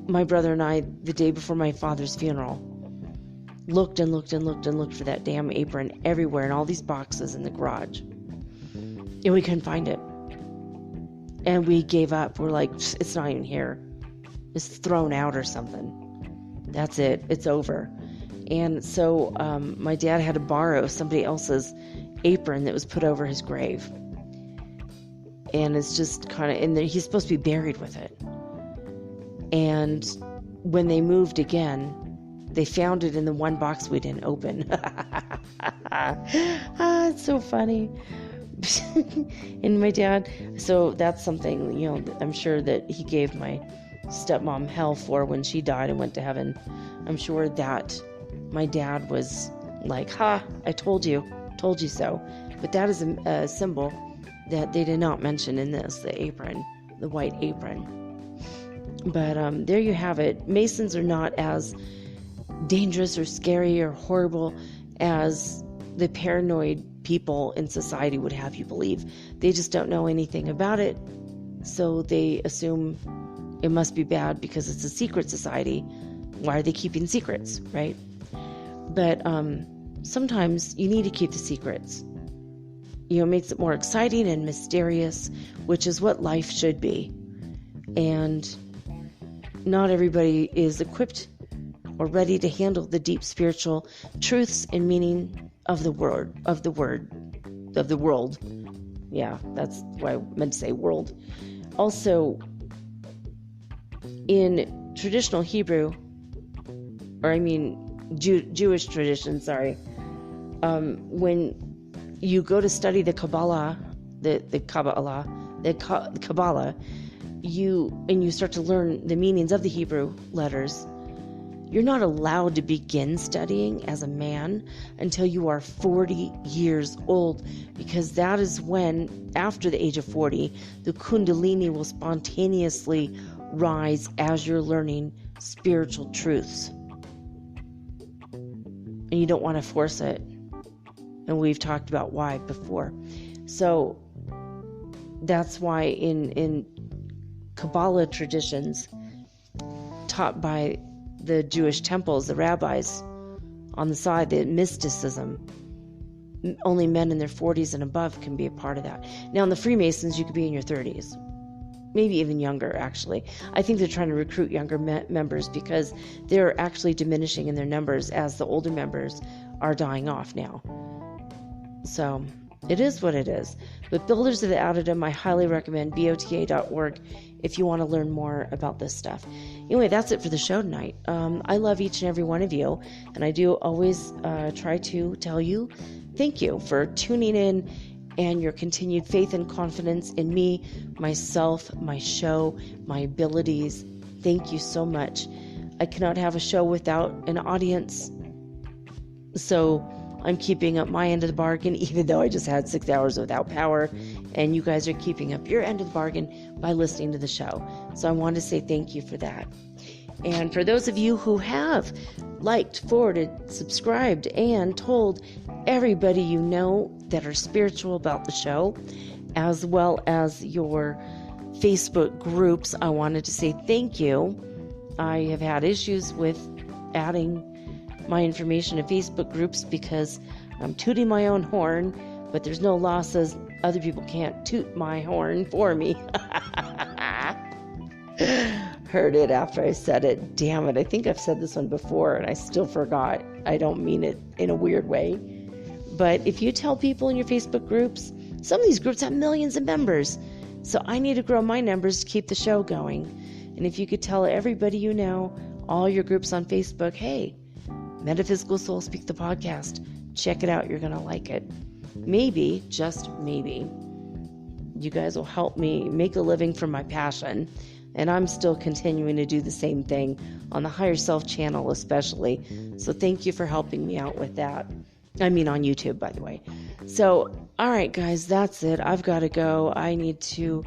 My brother and I, the day before my father's funeral, looked and looked and looked and looked for that damn apron everywhere in all these boxes in the garage. And we couldn't find it. And we gave up. We're like, it's not even here. It's thrown out or something. That's it. It's over. And so my dad had to borrow somebody else's apron that was put over his grave. And it's just kind of in there. He's supposed to be buried with it. And when they moved again, they found it in the one box we didn't open. It's so funny. And my dad, so that's something, I'm sure that he gave my stepmom hell for when she died and went to heaven. I'm sure that my dad was like, I told you so. But that is a symbol that they did not mention in this, the apron, the white apron. But there you have it. Masons are not as dangerous or scary or horrible as the paranoid people in society would have you believe. They just don't know anything about it, so they assume it must be bad because it's a secret society. Why are they keeping secrets, right? But sometimes you need to keep the secrets. It makes it more exciting and mysterious, which is what life should be. And not everybody is equipped or ready to handle the deep spiritual truths and meaning of the world. Yeah, that's why I meant to say world. Also, in traditional Hebrew, Jewish tradition, when you go to study the Kabbalah, you start to learn the meanings of the Hebrew letters, you're not allowed to begin studying as a man until you are 40 years old, because that is when, after the age of 40, the Kundalini will spontaneously rise as you're learning spiritual truths. and you don't want to force it. And we've talked about why before. So that's why in Kabbalah traditions taught by the Jewish temples, the rabbis on the side, the mysticism, only men in their 40s and above can be a part of that. Now in the Freemasons, you could be in your 30s. Maybe even younger, actually. I think they're trying to recruit younger members because they're actually diminishing in their numbers as the older members are dying off now. So it is what it is. But Builders of the Addendum, I highly recommend BOTA.org if you want to learn more about this stuff. Anyway, that's it for the show tonight. I love each and every one of you, and I do always try to tell you thank you for tuning in and your continued faith and confidence in me, myself, my show, my abilities. Thank you so much. I cannot have a show without an audience, so I'm keeping up my end of the bargain, even though I just had 6 hours without power, and you guys are keeping up your end of the bargain by listening to the show. So I want to say thank you for that. And for those of you who have liked, forwarded, subscribed, and told everybody you know that are spiritual about the show, as well as your Facebook groups, I wanted to say thank you. I have had issues with adding my information to Facebook groups because I'm tooting my own horn, but there's no law says other people can't toot my horn for me. Heard it after I said it. Damn it, I think I've said this one before and I still forgot. I don't mean it in a weird way. But if you tell people in your Facebook groups, some of these groups have millions of members. So I need to grow my numbers to keep the show going. And if you could tell everybody you know, all your groups on Facebook, hey, Metaphysical Soul Speak the podcast. Check it out. You're going to like it. Maybe, just maybe, you guys will help me make a living from my passion. And I'm still continuing to do the same thing on the Higher Self channel especially. So thank you for helping me out with that. I mean on YouTube, by the way. So, all right, guys, that's it. I've got to go. I need to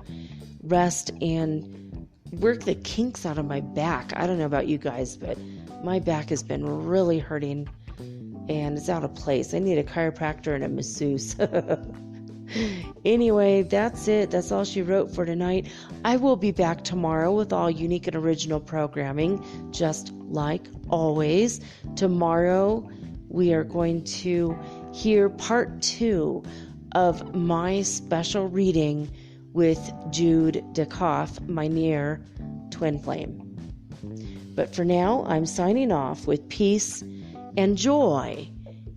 rest and work the kinks out of my back. I don't know about you guys, but my back has been really hurting and it's out of place. I need a chiropractor and a masseuse. Anyway, that's it. That's all she wrote for tonight. I will be back tomorrow with all unique and original programming, just like always. Tomorrow, we are going to hear part 2 of my special reading with Jude DeKoff, my near twin flame. But for now, I'm signing off with peace and joy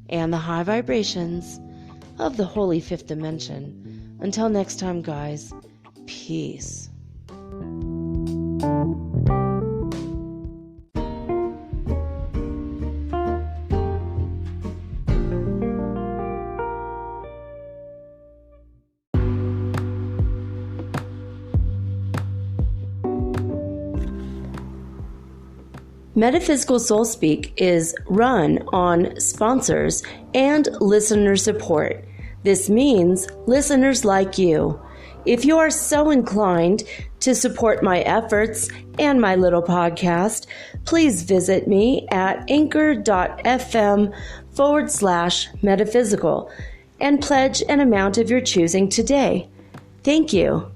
and the high vibrations of the Holy Fifth Dimension. Until next time, guys, peace. Metaphysical Soul Speak is run on sponsors and listener support. This means listeners like you. If you are so inclined to support my efforts and my little podcast, please visit me at anchor.fm/metaphysical and pledge an amount of your choosing today. Thank you.